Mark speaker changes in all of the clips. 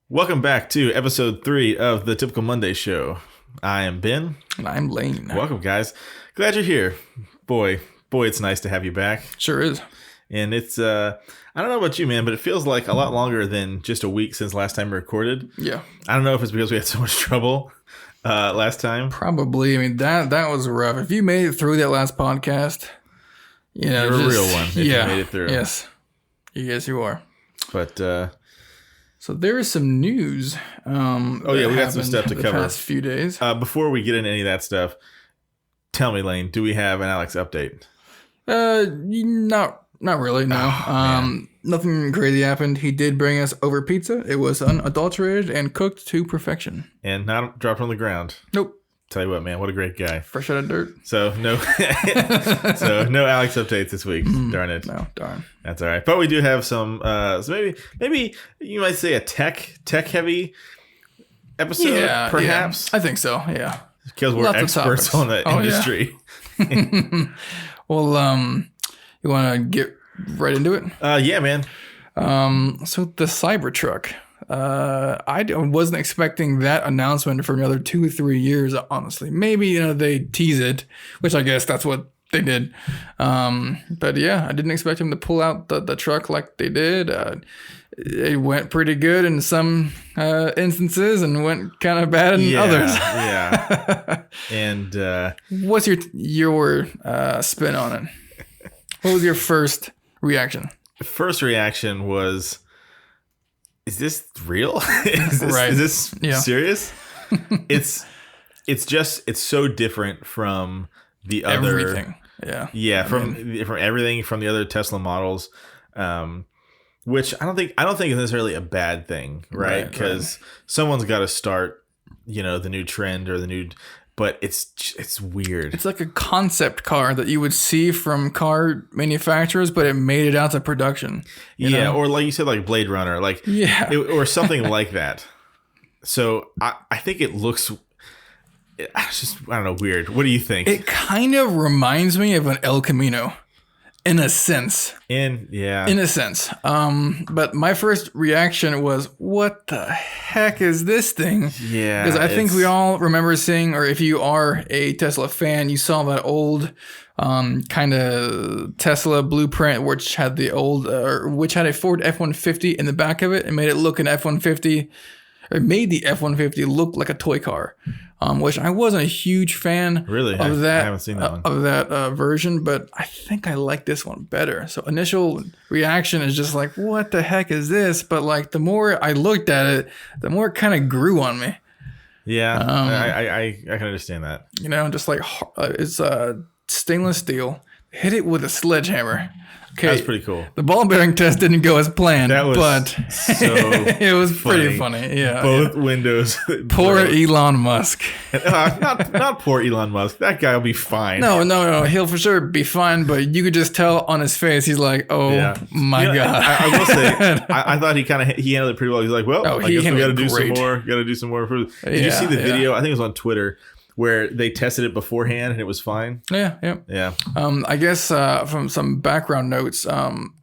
Speaker 1: Welcome back to episode 3 of the Typical Monday Show. I am Ben.
Speaker 2: And I'm Lane.
Speaker 1: Welcome, guys. Glad you're here. Boy, it's nice to have you back.
Speaker 2: Sure is.
Speaker 1: And it's, I don't know about you, man, but it feels like a lot longer than just a week since last time we recorded.
Speaker 2: Yeah.
Speaker 1: I don't know if it's because we had so much trouble last time.
Speaker 2: Probably. I mean, that was rough. If you made it through that last podcast, you know,
Speaker 1: You're a real one if you made it through.
Speaker 2: Yes. Yes, you are.
Speaker 1: But,
Speaker 2: so there is some news.
Speaker 1: we got some stuff to cover.
Speaker 2: The past few days.
Speaker 1: Before we get into any of that stuff, tell me, Lane, do we have an Alex update?
Speaker 2: Not really, no. Nothing crazy happened. He did bring us over pizza. It was unadulterated and cooked to perfection.
Speaker 1: And not dropped on the ground.
Speaker 2: Nope.
Speaker 1: Tell you what, man, what a great guy.
Speaker 2: Fresh out of dirt.
Speaker 1: So no no Alex updates this week. Darn it.
Speaker 2: No, darn.
Speaker 1: That's all right. But we do have some so maybe you might say a tech heavy episode, perhaps.
Speaker 2: Yeah, I think so, yeah.
Speaker 1: Because we're experts on the industry.
Speaker 2: Yeah. Well, you want to get right into it?
Speaker 1: Yeah, man.
Speaker 2: So the Cybertruck. I wasn't expecting that announcement for another 2 or 3 years, honestly. Maybe, they tease it, which I guess that's what they did. But yeah, I didn't expect him to pull out the truck like they did. It went pretty good in some instances and went kind of bad in others.
Speaker 1: Yeah. And
Speaker 2: what's your spin on it? What was your first reaction?
Speaker 1: First reaction was, is this real? Is this serious? It's so different from the other
Speaker 2: everything. Yeah.
Speaker 1: From everything from the other Tesla models, which I don't think is necessarily a bad thing, right? Because someone's got to start, the new trend or the new. But it's weird. It's
Speaker 2: like a concept car that you would see from car manufacturers, but it made it out to production. You know?
Speaker 1: Or like you said, like Blade Runner, or something like that. So I think it looks, it's just, I don't know, weird. What do you think?
Speaker 2: It kind of reminds me of an El Camino. In a sense. In a sense. But my first reaction was, what the heck is this thing?
Speaker 1: Yeah.
Speaker 2: Because I think we all remember seeing, or if you are a Tesla fan, you saw that old kind of Tesla blueprint, which had which had a Ford F-150 in the back of it and made it look an F-150. It made the F-150 look like a toy car, which I wasn't a huge fan of that.
Speaker 1: I haven't seen that one.
Speaker 2: Of that version, but I think I like this one better. So initial reaction is just like, what the heck is this? But like the more I looked at it, the more it kind of grew on me.
Speaker 1: Yeah, I can understand that.
Speaker 2: Just like it's stainless steel. Hit it with a sledgehammer. Okay,
Speaker 1: that's pretty cool.
Speaker 2: The ball bearing test didn't go as planned, but
Speaker 1: so
Speaker 2: it was pretty funny. Yeah,
Speaker 1: both windows.
Speaker 2: Poor Elon Musk.
Speaker 1: Not poor Elon Musk. That guy will be fine.
Speaker 2: No. He'll for sure be fine. But you could just tell on his face, he's like, "Oh my god."
Speaker 1: I will say, I thought he handled it pretty well. He's like, "Well, I guess we got to do some more. Got to do some more." Did you see the video? I think it was on Twitter, where they tested it beforehand and it was fine.
Speaker 2: Yeah. I guess from some background notes,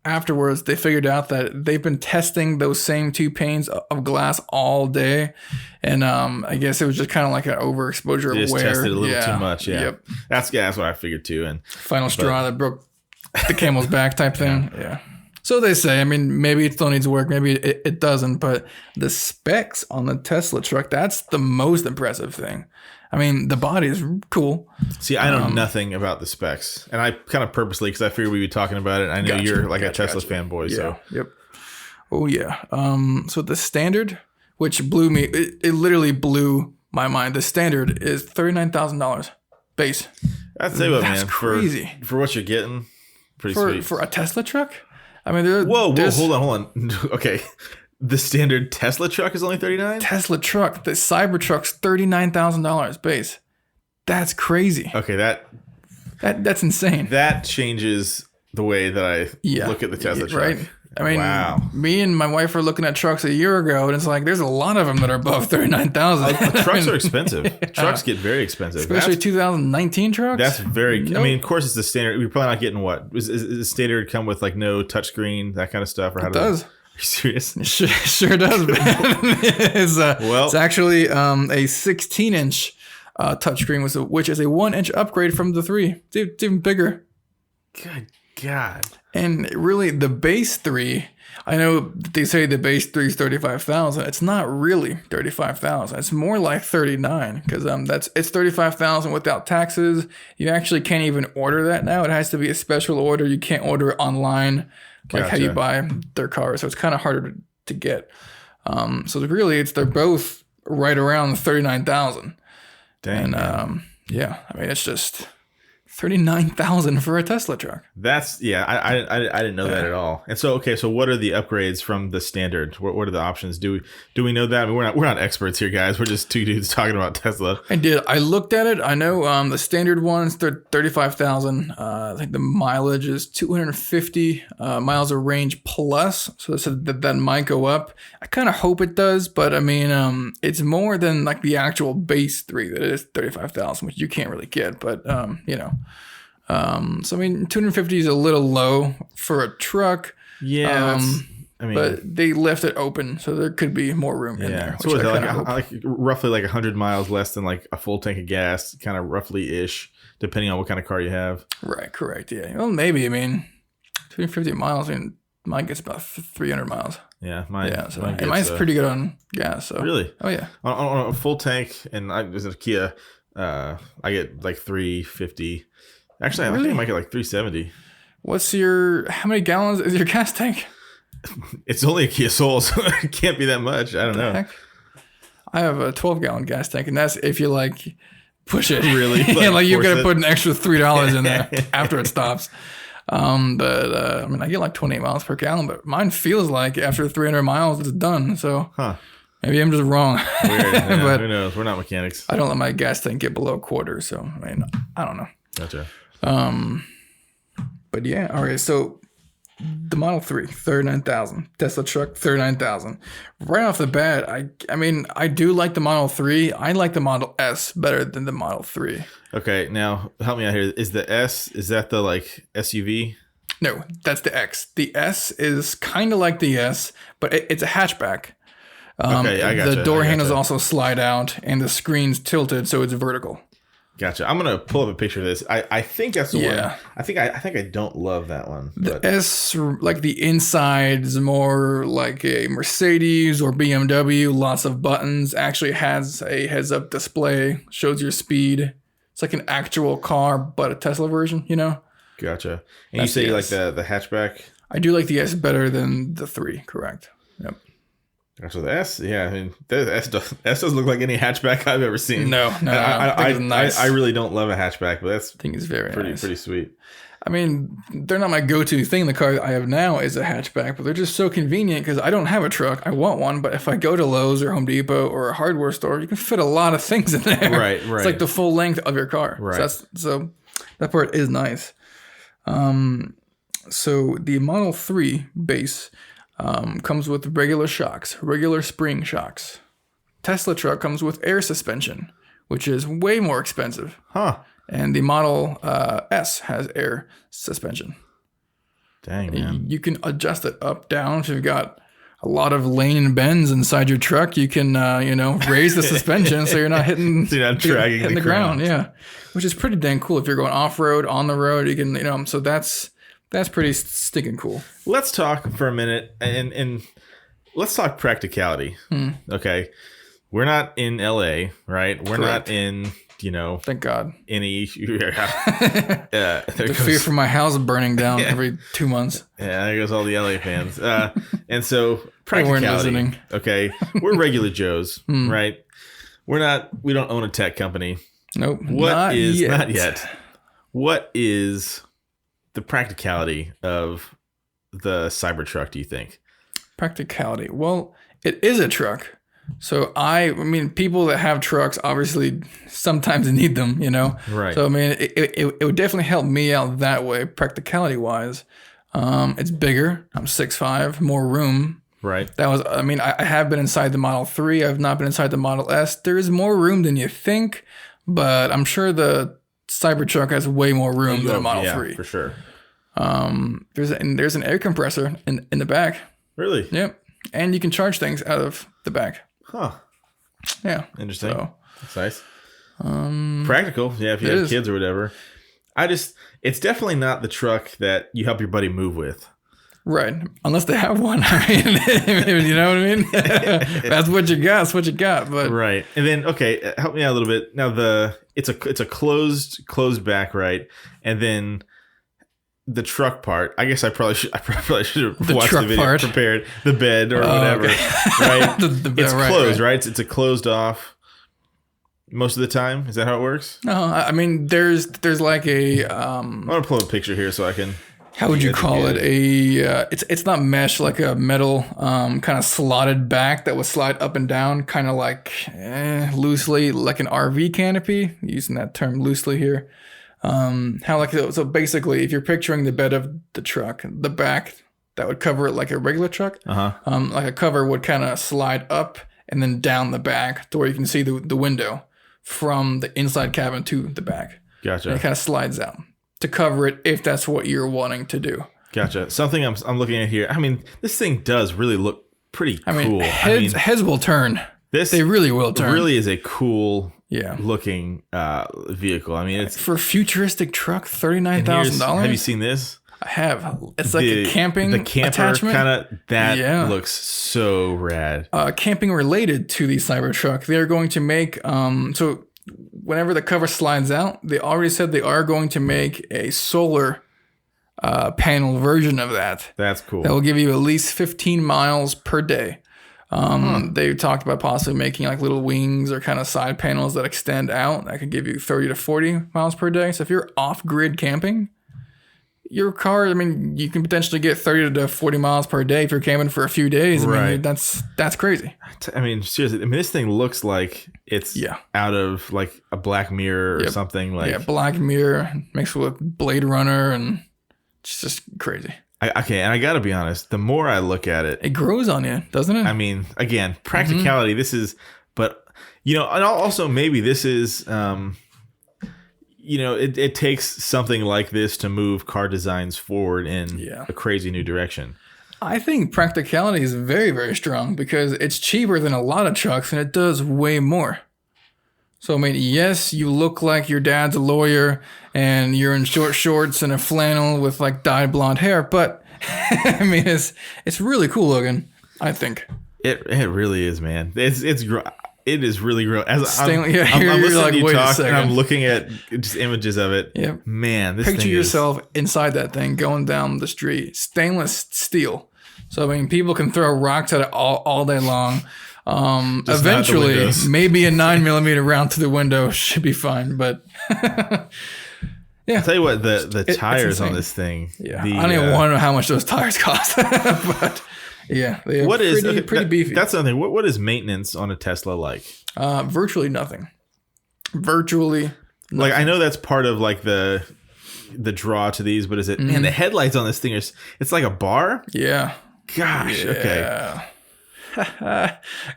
Speaker 2: afterwards they figured out that they've been testing those same 2 panes of glass all day, and I guess it was just kind of like an overexposure.
Speaker 1: They just tested a little too much. Yeah.
Speaker 2: Yep.
Speaker 1: That's what I figured too. And
Speaker 2: final straw that broke the camel's back type thing. Yeah. So they say. I mean, maybe it still needs work. Maybe it doesn't. But the specs on the Tesla truck, that's the most impressive thing. I mean, the body is cool.
Speaker 1: See, I know nothing about the specs. And I kind of purposely, because I figured we'd be talking about it. I know you're like a Tesla fanboy.
Speaker 2: Yeah.
Speaker 1: So.
Speaker 2: Yep. Oh, yeah. So the standard, which blew me, it literally blew my mind. The standard is $39,000 base.
Speaker 1: I'd say what, man.
Speaker 2: That's crazy.
Speaker 1: For what you're getting, pretty sweet.
Speaker 2: For a Tesla truck? I mean,
Speaker 1: whoa, hold on. Okay. The standard Tesla truck is only $39,000?
Speaker 2: Tesla truck, the Cybertruck's $39,000 base. That's crazy.
Speaker 1: Okay,
Speaker 2: that's insane.
Speaker 1: That changes the way that I look at the Tesla truck.
Speaker 2: Right? I mean, me and my wife were looking at trucks a year ago, and it's like there's a lot of them that are above $39,000.
Speaker 1: Trucks are expensive. Trucks get very expensive,
Speaker 2: especially 2019 trucks.
Speaker 1: That's very. Nope. I mean, of course, it's the standard. We're probably not getting what is the standard come with like no touchscreen, that kind of stuff, or how
Speaker 2: it does.
Speaker 1: you serious?
Speaker 2: Sure does, man. It's actually a 16-inch touchscreen, which is a 1-inch upgrade from the 3. It's even bigger.
Speaker 1: Good God.
Speaker 2: And really, the base 3, I know they say the base 3 is 35,000. It's not really 35,000. It's more like 39 because it's 35,000 without taxes. You actually can't even order that now. It has to be a special order. You can't order it online like how you buy their cars. So it's kind of harder to get. So really, they're both right around 39,000.
Speaker 1: Dang.
Speaker 2: And yeah, I mean, it's just 39,000 for a Tesla truck.
Speaker 1: That's I didn't know that at all. And so so what are the upgrades from the standard? What are the options? Do we know that? I mean, we're not experts here, guys. We're just two dudes talking about Tesla.
Speaker 2: I looked at it. I know the standard one's 35,000. I think the mileage is 250 miles of range plus. So that might go up. I kind of hope it does, but I mean, it's more than like the actual base 3 that is 35,000, which you can't really get. But you know. So I mean, 250 is a little low for a truck.
Speaker 1: Yeah,
Speaker 2: but they left it open, so there could be more room in there.
Speaker 1: So is that like roughly like 100 miles less than like a full tank of gas, kind of roughly ish, depending on what kind of car you have.
Speaker 2: Right, correct. Yeah. Well, maybe. I mean, 250 miles. I mean, mine gets about 300 miles.
Speaker 1: Yeah,
Speaker 2: mine's pretty good on gas. So
Speaker 1: really,
Speaker 2: oh yeah,
Speaker 1: on a full tank, and there's a Kia. I get like 350. Actually, I think I might get like 370.
Speaker 2: How many gallons is your gas tank?
Speaker 1: It's only a Kia Soul, so it can't be that much. I don't know.
Speaker 2: Heck? I have a 12-gallon gas tank, and that's if you like push it.
Speaker 1: Really?
Speaker 2: Like you've got to put an extra $3 in there after it stops. But I mean, I get like 28 miles per gallon, but mine feels like after 300 miles, it's done. So maybe I'm just wrong.
Speaker 1: Weird. Yeah, but who knows? We're not mechanics.
Speaker 2: I don't let my gas tank get below a quarter. So, I mean, I don't know.
Speaker 1: Gotcha.
Speaker 2: But yeah, all right. So the Model 3, 39,000. Tesla truck, 39,000. Right off the bat, I mean, I do like the Model 3. I like the Model S better than the Model 3.
Speaker 1: Okay, now help me out here. Is the S, is that the like SUV?
Speaker 2: No, that's the X. The S is kind of like the S, but it's a hatchback.
Speaker 1: Okay, I gotcha.
Speaker 2: The door handles also slide out, and the screen's tilted, so it's vertical.
Speaker 1: Gotcha. I'm gonna pull up a picture of this. I think that's the one. I think I don't love that one.
Speaker 2: The S, like the inside, is more like a Mercedes or BMW. Lots of buttons. Actually has a heads-up display. Shows your speed. It's like an actual car, but a Tesla version. You know.
Speaker 1: Gotcha. And you say you like the hatchback? I
Speaker 2: do like the S better than the 3. Correct. Yep.
Speaker 1: So the S, yeah, I mean, the S doesn't look like any hatchback I've ever seen.
Speaker 2: No.
Speaker 1: I really don't love a hatchback, but that's
Speaker 2: I think it's
Speaker 1: pretty sweet.
Speaker 2: I mean, they're not my go-to thing. The car I have now is a hatchback, but they're just so convenient because I don't have a truck. I want one, but if I go to Lowe's or Home Depot or a hardware store, you can fit a lot of things in there.
Speaker 1: Right.
Speaker 2: It's like the full length of your car.
Speaker 1: Right.
Speaker 2: So that part is nice. So the Model 3 base comes with regular shocks, regular spring shocks. Tesla truck comes with air suspension, which is way more expensive. And the Model S has air suspension.
Speaker 1: Dang, man.
Speaker 2: You can adjust it up, down. If you've got a lot of lane bends inside your truck, you can, raise the suspension so you're not hitting,
Speaker 1: dragging
Speaker 2: the ground. Yeah, which is pretty dang cool. If you're going off-road, on the road, you can, so that's pretty stinking cool.
Speaker 1: Let's talk for a minute and let's talk practicality. Okay. We're not in LA, right? We're
Speaker 2: Correct.
Speaker 1: Not in,
Speaker 2: thank God.
Speaker 1: Any
Speaker 2: the fear for my house burning down every 2 months.
Speaker 1: Yeah, there goes all the LA fans. And so practicality.
Speaker 2: They weren't listening.
Speaker 1: Okay. We're regular Joes, right? We don't own a tech company.
Speaker 2: Nope.
Speaker 1: Not yet. What is the practicality of the Cybertruck, do you think?
Speaker 2: Practicality. Well, it is a truck. So I mean, people that have trucks obviously sometimes need them,
Speaker 1: Right.
Speaker 2: So I mean, it would definitely help me out that way, practicality wise. It's bigger. I'm 6'5", more room.
Speaker 1: Right.
Speaker 2: I have been inside the Model 3. I've not been inside the Model S. There is more room than you think, but I'm sure the Cybertruck has way more room than a Model 3.
Speaker 1: For sure.
Speaker 2: There's an air compressor in the back.
Speaker 1: Really?
Speaker 2: Yep. And you can charge things out of the back.
Speaker 1: Huh.
Speaker 2: Yeah.
Speaker 1: Interesting.
Speaker 2: So,
Speaker 1: that's nice. Practical. Yeah, if you have kids or whatever. It's definitely not the truck that you help your buddy move with.
Speaker 2: Right. Unless they have one. I mean, you know what I mean? That's what you got. That's what you got. But
Speaker 1: right. And then, okay, help me out a little bit. Now it's a closed back, right? And then the truck part. I guess I probably should have watched the video, part. Prepared the bed or whatever. Okay. Right. It's closed, right? It's a closed off. Most of the time, is that how it works?
Speaker 2: No, I mean there's like a.
Speaker 1: I'm gonna pull up a picture here so I can.
Speaker 2: How would you call it? It's not mesh, like a metal kind of slotted back that would slide up and down, kind of like loosely, like an RV canopy. Using that term loosely here. So basically, if you're picturing the bed of the truck, the back that would cover it like a regular truck, like a cover would kind of slide up and then down the back to where you can see the window from the inside cabin to the back.
Speaker 1: Gotcha.
Speaker 2: And it kind of slides out to cover it if that's what you're wanting to do.
Speaker 1: Gotcha. Something I'm looking at here. I mean, this thing does really look pretty cool.
Speaker 2: Heads will turn. They really will turn.
Speaker 1: It really is a cool looking vehicle. I mean, it's
Speaker 2: for a futuristic truck, $39,000.
Speaker 1: Have you seen this?
Speaker 2: I have. It's like a camping attachment.
Speaker 1: Kind of that looks so rad.
Speaker 2: Camping related to the Cybertruck, they're going to make so whenever the cover slides out, they already said they are going to make a solar panel version of that.
Speaker 1: That's cool.
Speaker 2: That will give you at least 15 miles per day. They talked about possibly making like little wings or kind of side panels that extend out. That could give you 30 to 40 miles per day. So if you're off-grid camping, your car, I mean, you can potentially get 30 to 40 miles per day if you're camping for a few days. I mean, that's crazy.
Speaker 1: I mean, seriously, this thing looks like it's out of like a Black Mirror or something. Like
Speaker 2: Black Mirror mixed with Blade Runner, and it's just crazy.
Speaker 1: And I got to be honest, the more I look at it,
Speaker 2: it grows on you, doesn't it?
Speaker 1: I mean, again, practicality, this is, but, and also maybe this is, it takes something like this to move car designs forward in a crazy new direction.
Speaker 2: I think practicality is very, very strong because it's cheaper than a lot of trucks and it does way more. So, I mean, yes, you look like your dad's a lawyer and you're in short shorts and a flannel with like dyed blonde hair, but I mean, it's really cool looking, I think.
Speaker 1: It really is, man. It is really real. As I'm
Speaker 2: listening
Speaker 1: to you talk and I'm looking at just images of it.
Speaker 2: Yep.
Speaker 1: Man, this
Speaker 2: Picture
Speaker 1: thing
Speaker 2: yourself inside that thing going down the street. Stainless steel. So, I mean, people can throw rocks at it all day long. Eventually, maybe a 9mm round to the window should be fine. But
Speaker 1: I'll tell you what, the tires on this thing.
Speaker 2: Yeah, I don't even want to know how much those tires cost. But yeah, they're pretty beefy.
Speaker 1: That's something. What is maintenance on a Tesla like?
Speaker 2: Virtually nothing.
Speaker 1: Like, I know that's part of like the draw to these, but is it? Man, the headlights on this thing it's like a bar.
Speaker 2: Yeah.
Speaker 1: Gosh. Okay.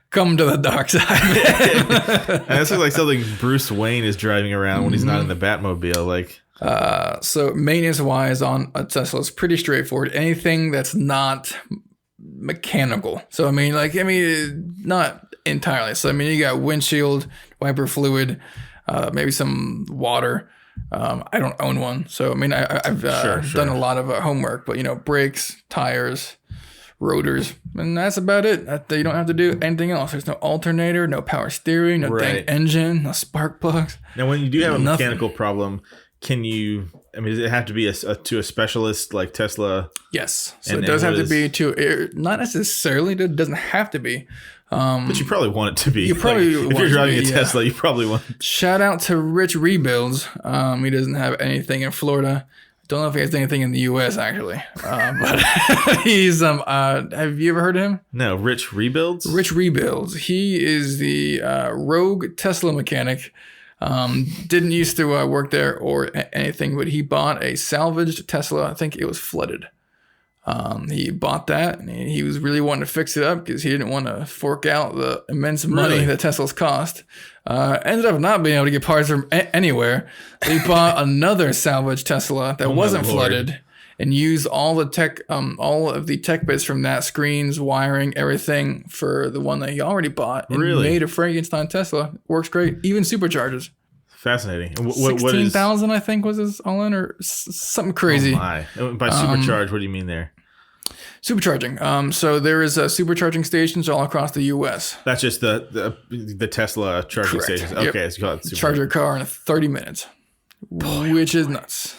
Speaker 2: Come to the dark side.
Speaker 1: And this looks like something Bruce Wayne is driving around when he's not in the Batmobile. Like,
Speaker 2: so maintenance wise on a Tesla is pretty straightforward. Anything that's not mechanical. So I mean, not entirely. So I mean, you got windshield wiper fluid, maybe some water. I don't own one, so I mean, I've done a lot of homework. But brakes, tires, rotors, and that's about it. You don't have to do anything else. There's no alternator, no power steering, no dang engine, no spark plugs.
Speaker 1: Now, when you do have a mechanical problem, does it have to be to a specialist like Tesla?
Speaker 2: Yes. So it does have to be not necessarily, it doesn't have to be.
Speaker 1: But you probably want it to be.
Speaker 2: You probably
Speaker 1: if you're driving a Tesla, you probably want it.
Speaker 2: Shout out to Rich Rebuilds. He doesn't have anything in Florida. Don't know if he has anything in the U.S. actually, but he's have you ever heard of him?
Speaker 1: No, Rich Rebuilds.
Speaker 2: Rich Rebuilds. He is the rogue Tesla mechanic. Didn't used to work there or anything, but he bought a salvaged Tesla. I think it was flooded. He bought that and he was really wanting to fix it up because he didn't want to fork out the immense money that Teslas cost. Ended up not being able to get parts from anywhere. He bought another salvaged Tesla that wasn't flooded and use all of the tech bits from that, screens, wiring, everything for the one that he already bought, and made a Frankenstein Tesla. Works great. Even supercharges.
Speaker 1: Fascinating.
Speaker 2: What 16,000 I think was his all in, or something crazy.
Speaker 1: Oh my! By supercharge, what do you mean there?
Speaker 2: Supercharging. So there is supercharging stations all across the U.S.
Speaker 1: That's just the Tesla charging stations. Okay, so you call it
Speaker 2: charge your car in 30 minutes, which is nuts.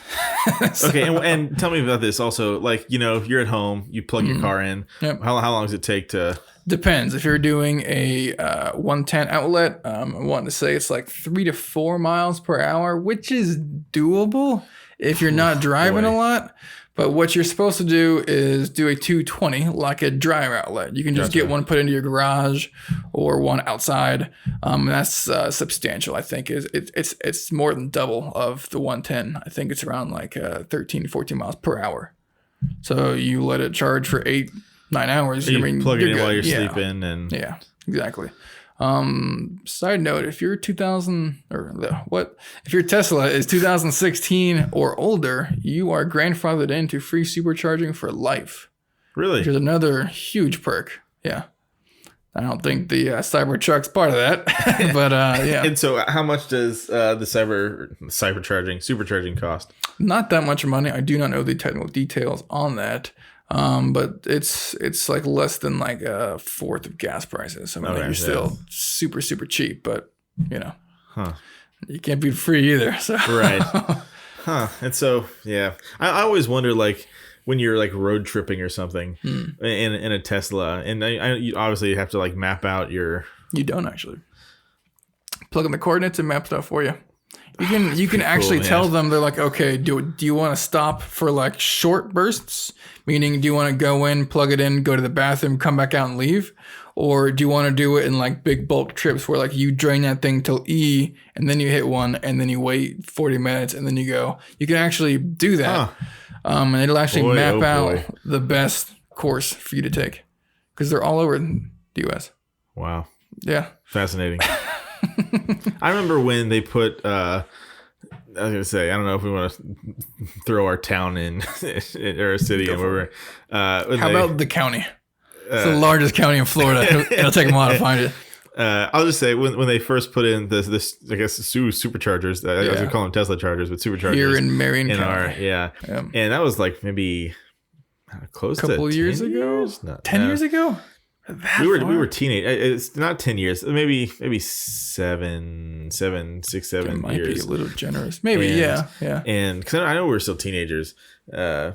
Speaker 1: Okay, and tell me about this also. Like, you're at home, you plug your car in.
Speaker 2: Yep.
Speaker 1: How long does it take to?
Speaker 2: Depends. If you're doing a 110 outlet, I want to say it's like 3 to 4 miles per hour, which is doable if you're not driving a lot. But what you're supposed to do is do a 220, like a drive outlet. You can just get one put into your garage or one outside. That's substantial. I think it's more than double of the 110. I think it's around like 13 to 14 miles per hour. So you let it charge for 8-9 hours.
Speaker 1: So you plug it in while you're sleeping, and
Speaker 2: yeah, exactly. Side note, if your if your Tesla is 2016 or older, you are grandfathered into free supercharging for life.
Speaker 1: Really?
Speaker 2: Which is another huge perk. Yeah. I don't think the Cybertruck's part of that, but yeah.
Speaker 1: And so how much does the supercharging cost?
Speaker 2: Not that much money. I do not know the technical details on that. But it's like less than like a fourth of gas prices. I mean, you're still super, super cheap, but you can't beat free either. So.
Speaker 1: Right. And so, yeah, I always wonder, like, when you're like road tripping or something in a Tesla, and you obviously have to like map out your.
Speaker 2: You don't actually plug in the coordinates and map stuff for you. You can actually tell them, they're like, okay, do you want to stop for like short bursts? Meaning, do you want to go in, plug it in, go to the bathroom, come back out and leave? Or do you want to do it in like big bulk trips where like you drain that thing till E and then you hit one and then you wait 40 minutes and then you go? You can actually do that. And it'll actually map out the best course for you to take because they're all over the U.S.
Speaker 1: Wow.
Speaker 2: Yeah.
Speaker 1: Fascinating. I remember when they put, I was going to say, I don't know if we want to throw our town in or a city in where we're.
Speaker 2: How about the county? It's the largest county in Florida. It'll take them a while to find it.
Speaker 1: I'll just say when they first put in this I guess superchargers, I guess we call them Tesla chargers, but superchargers
Speaker 2: here in Marion County.
Speaker 1: And that was like maybe close to 10
Speaker 2: years ago. 10 years ago.
Speaker 1: We were teenage. It's not 10 years. Maybe 7, 6, 7
Speaker 2: it might
Speaker 1: years.
Speaker 2: Be a little generous. Maybe, yeah.
Speaker 1: And because I know we were still teenagers, and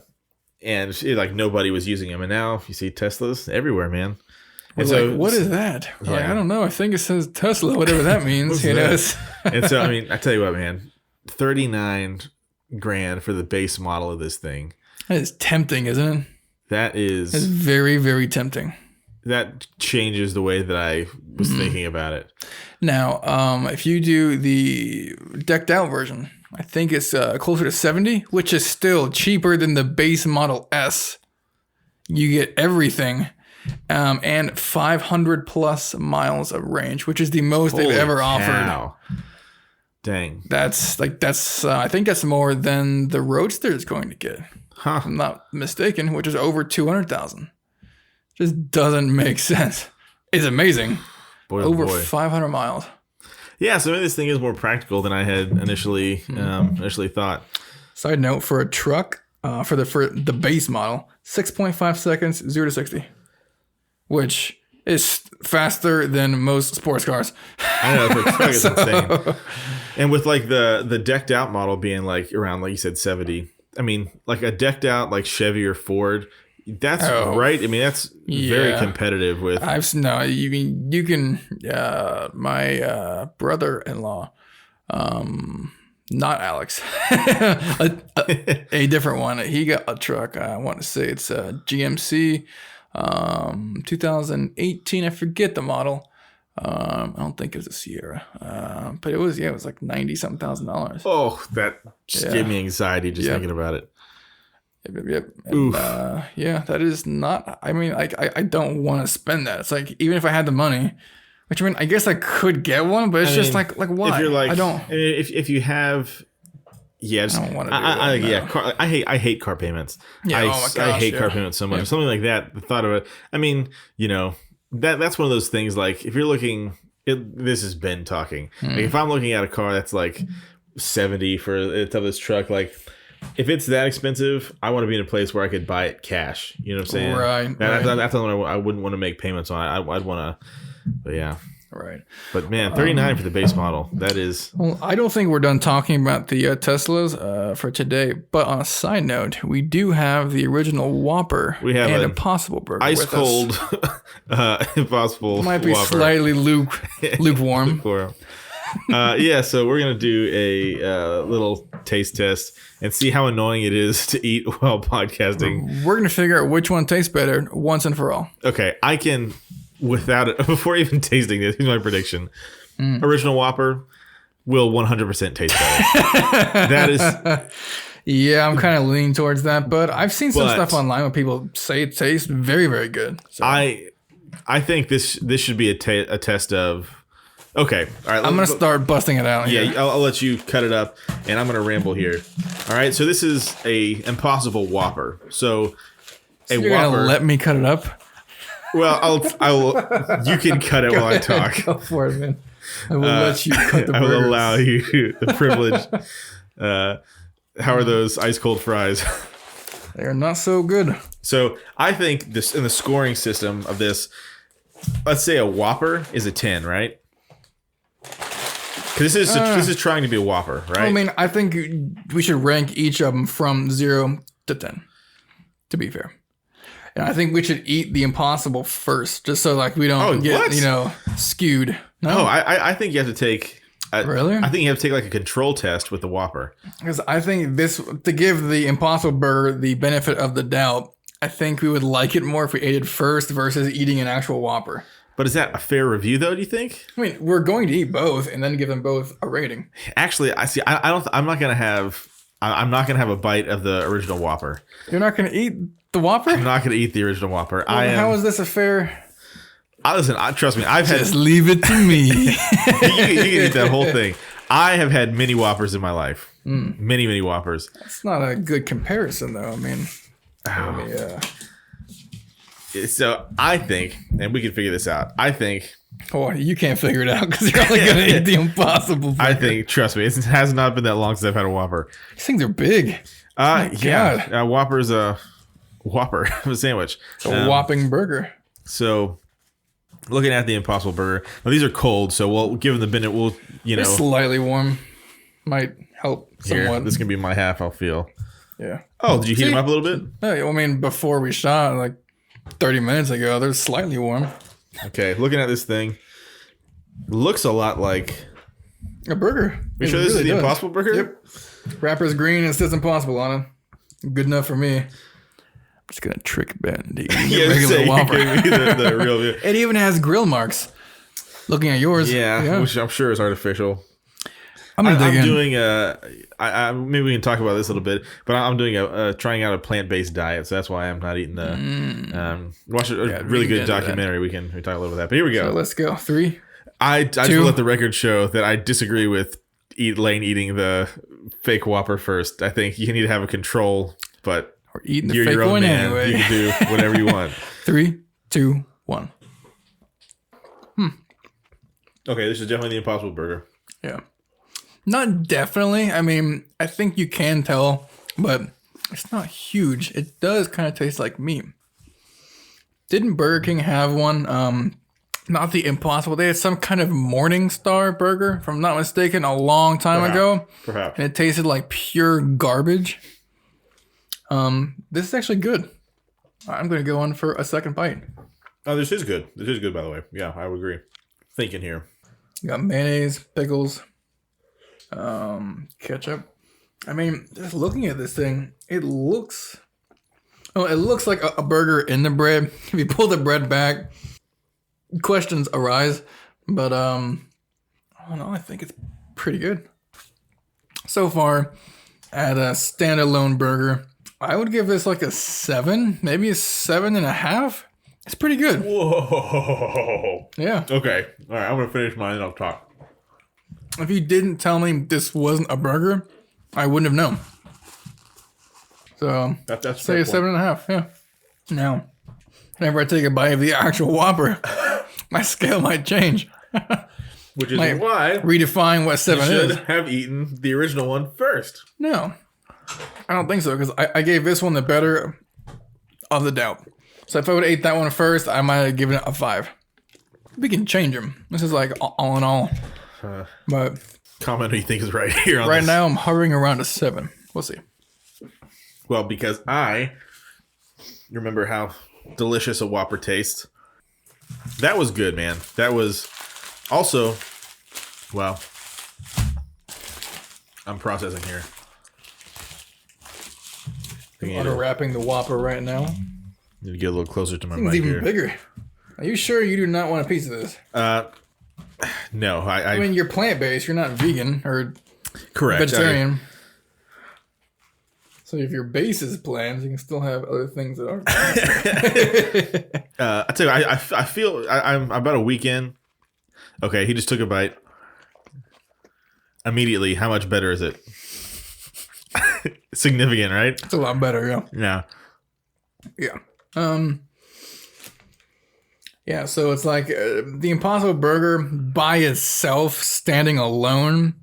Speaker 1: like nobody was using them. And now you see Teslas everywhere, man.
Speaker 2: And so, like, what is that? Yeah. Like, I don't know. I think it says Tesla, whatever that means.
Speaker 1: And so, I mean, I tell you what, man, $39,000 for the base model of this thing.
Speaker 2: That is tempting, isn't it?
Speaker 1: That is.
Speaker 2: It's very, very tempting.
Speaker 1: That changes the way that I was thinking about it.
Speaker 2: Now, if you do the decked out version, I think it's closer to 70, which is still cheaper than the base Model S. You get everything, and 500 plus miles of range, which is the most they've ever offered.
Speaker 1: Dang.
Speaker 2: That's I think that's more than the Roadster is going to get. If I'm not mistaken, which is over 200,000. Just doesn't make sense. It's amazing. Over 500 miles.
Speaker 1: Yeah, so maybe this thing is more practical than I had initially thought.
Speaker 2: Side note, for a truck, for the base model, 6.5 seconds, 0 to 60. Which is faster than most sports cars.
Speaker 1: I know, for a truck it's insane. And with like the decked out model being like around, like you said, 70. I mean, like a decked out like Chevy or Ford, that's right. I mean, that's very competitive with.
Speaker 2: You can. My brother-in-law, not Alex, a different one. He got a truck. I want to say it's a GMC, 2018. I forget the model. I don't think it was a Sierra, but it was like $90,000.
Speaker 1: Oh, that just gave me anxiety just thinking about it.
Speaker 2: Yep. And, that is not. I mean, like I don't want to spend that. It's like even if I had the money, which I mean, I guess I could get one, but it's just like why?
Speaker 1: If you're like,
Speaker 2: I don't.
Speaker 1: If you have, Yeah, just,
Speaker 2: I don't want to do that. No.
Speaker 1: yeah. I hate car payments.
Speaker 2: Yeah,
Speaker 1: I,
Speaker 2: oh my gosh,
Speaker 1: I hate
Speaker 2: yeah.
Speaker 1: car payments so much.
Speaker 2: Yeah.
Speaker 1: Something like that. The thought of it. I mean, that's one of those things. Like if you're looking, this is Ben talking. Like if I'm looking at a car that's like 70 for this truck, like if it's that expensive, I want to be in a place where I could buy it cash. You know what I'm saying?
Speaker 2: Right.
Speaker 1: That's the one I wouldn't want to make payments on. I'd want to. But yeah.
Speaker 2: Right.
Speaker 1: But man, 39 for the base model. That is.
Speaker 2: Well, I don't think we're done talking about the Teslas for today. But on a side note, we do have the original Whopper and Impossible Burger.
Speaker 1: Ice cold Impossible.
Speaker 2: Might be
Speaker 1: Whopper.
Speaker 2: slightly lukewarm.
Speaker 1: Yeah, so we're gonna do a little taste test and see how annoying it is to eat while podcasting.
Speaker 2: We're gonna figure out which one tastes better once and for all.
Speaker 1: Okay, I can. Without it, before even tasting this, here's my prediction: original Whopper will 100% taste better. That is,
Speaker 2: yeah, I'm kind of leaning towards that, but I've seen some stuff online where people say it tastes very, very good. So.
Speaker 1: I think this should be a test of. Okay, all right.
Speaker 2: I'm gonna start busting it out.
Speaker 1: Yeah,
Speaker 2: here.
Speaker 1: I'll let you cut it up, and I'm gonna ramble here. All right, so this is a Impossible Whopper. So
Speaker 2: you're gonna let me cut it up?
Speaker 1: Well, I will. You can cut it while I talk.
Speaker 2: Go for it, man. I will let you cut the burgers.
Speaker 1: I will allow you the privilege. How are those ice cold fries?
Speaker 2: They are not so good.
Speaker 1: So I think this in the scoring system of this, let's say a Whopper is a 10, right? Because this is trying to be a Whopper, right?
Speaker 2: I mean, I think we should rank each of them from 0 to 10. To be fair. And I think we should eat the Impossible first, just so like we don't get skewed. No,
Speaker 1: I think you have to take.
Speaker 2: Really?
Speaker 1: I think you have to take like a control test with the Whopper.
Speaker 2: Because I think to give the Impossible Burger the benefit of the doubt, I think we would like it more if we ate it first versus eating an actual Whopper.
Speaker 1: But is that a fair review though? Do you think?
Speaker 2: I mean, we're going to eat both and then give them both a rating.
Speaker 1: Actually, I see. I'm not gonna have a bite of the original Whopper.
Speaker 2: You're not gonna eat the Whopper?
Speaker 1: I'm not going to eat the original Whopper.
Speaker 2: Well, how is this a fair...
Speaker 1: Listen, trust me.
Speaker 2: Just leave it to me.
Speaker 1: You can eat that whole thing. I have had many Whoppers in my life. Many, many Whoppers.
Speaker 2: That's not a good comparison, though. I mean...
Speaker 1: So I think, and we can figure this out. I think...
Speaker 2: Oh, you can't figure it out because you're only going to eat the Impossible Burger.
Speaker 1: I think, trust me, it has not been that long since I've had a Whopper.
Speaker 2: These things are big.
Speaker 1: Yeah. Whopper's a... Whopper of a sandwich.
Speaker 2: A whopping burger.
Speaker 1: So looking at the Impossible Burger. Now these are cold, so we'll give them the benefit.
Speaker 2: They're slightly warm. Might help somewhat.
Speaker 1: Here, this can be my half, I'll feel.
Speaker 2: Yeah.
Speaker 1: Oh, did you heat them up a little bit?
Speaker 2: Yeah, I mean, before we shot, like 30 minutes ago, they're slightly warm.
Speaker 1: Okay, looking at this thing. Looks a lot like
Speaker 2: a burger.
Speaker 1: You sure this is the Impossible Burger?
Speaker 2: Yep. Wrapper's green and it says Impossible on it. Good enough for me. Just gonna trick Ben to eat the regular Whopper.
Speaker 1: the real.
Speaker 2: It even has grill marks. Looking at yours,
Speaker 1: which I'm sure is artificial.
Speaker 2: I'm
Speaker 1: doing maybe we can talk about this a little bit, but I'm doing trying out a plant-based diet, so that's why I'm not eating the. Watch a really good documentary. We talk a little about that. But here we go.
Speaker 2: So let's go. 3.
Speaker 1: I just will let the record show that I disagree with Lane eating the fake Whopper first. I think you need to have a control, but.
Speaker 2: Or eating the
Speaker 1: You're
Speaker 2: fake
Speaker 1: your own
Speaker 2: one
Speaker 1: man.
Speaker 2: anyway.
Speaker 1: You can do whatever you want.
Speaker 2: 3, 2, 1.
Speaker 1: Okay, this is definitely the Impossible Burger.
Speaker 2: Yeah. Not definitely. I mean, I think you can tell, but it's not huge. It does kind of taste like meat. Didn't Burger King have one? Not the Impossible. They had some kind of Morningstar burger, if I'm not mistaken, a long time ago.
Speaker 1: Perhaps.
Speaker 2: And it tasted like pure garbage. This is actually good. I'm going to go on for a second bite.
Speaker 1: Oh, this is good. This is good, by the way. Yeah, I would agree. Thinking here.
Speaker 2: You got mayonnaise, pickles, ketchup. I mean, just looking at this thing, it looks like a burger in the bread. If you pull the bread back, questions arise. But I don't know. I think it's pretty good. So far, at a standalone burger, I would give this like a 7, maybe a 7.5. It's pretty good.
Speaker 1: Whoa.
Speaker 2: Yeah.
Speaker 1: Okay. All right. I'm going to finish mine and I'll talk.
Speaker 2: If you didn't tell me this wasn't a burger, I wouldn't have known. So
Speaker 1: That's
Speaker 2: say a 7.5. Yeah. Now, whenever I take a bite of the actual Whopper, my scale might change.
Speaker 1: Which is why
Speaker 2: redefine what 7
Speaker 1: you should
Speaker 2: is.
Speaker 1: have eaten the original one first.
Speaker 2: No, I don't think so, because I gave this one the better of the doubt. So if I would have ate that one first, I might have given it a 5. We can change them. This is like all in all. But
Speaker 1: comment who you think is right here on
Speaker 2: right
Speaker 1: this.
Speaker 2: now I'm hovering around a 7. We'll see.
Speaker 1: Well, because I remember how delicious a Whopper tastes. That was good, man. That was also, well, I'm processing here.
Speaker 2: Auto wrapping the Whopper right now.
Speaker 1: Need to get a little closer to my
Speaker 2: It's
Speaker 1: mic
Speaker 2: even
Speaker 1: here.
Speaker 2: bigger. Are you sure you do not want a piece of this?
Speaker 1: No,
Speaker 2: I mean, you're plant-based. You're not vegan or
Speaker 1: correct.
Speaker 2: vegetarian. So if your base is plants, you can still have other things that aren't plants.
Speaker 1: I tell you, I feel I'm about a week in. Okay, he just took a bite. Immediately, how much better is it? Significant, right?
Speaker 2: It's a lot better, yeah.
Speaker 1: Yeah.
Speaker 2: Yeah. Yeah, so it's like the Impossible Burger by itself, standing alone.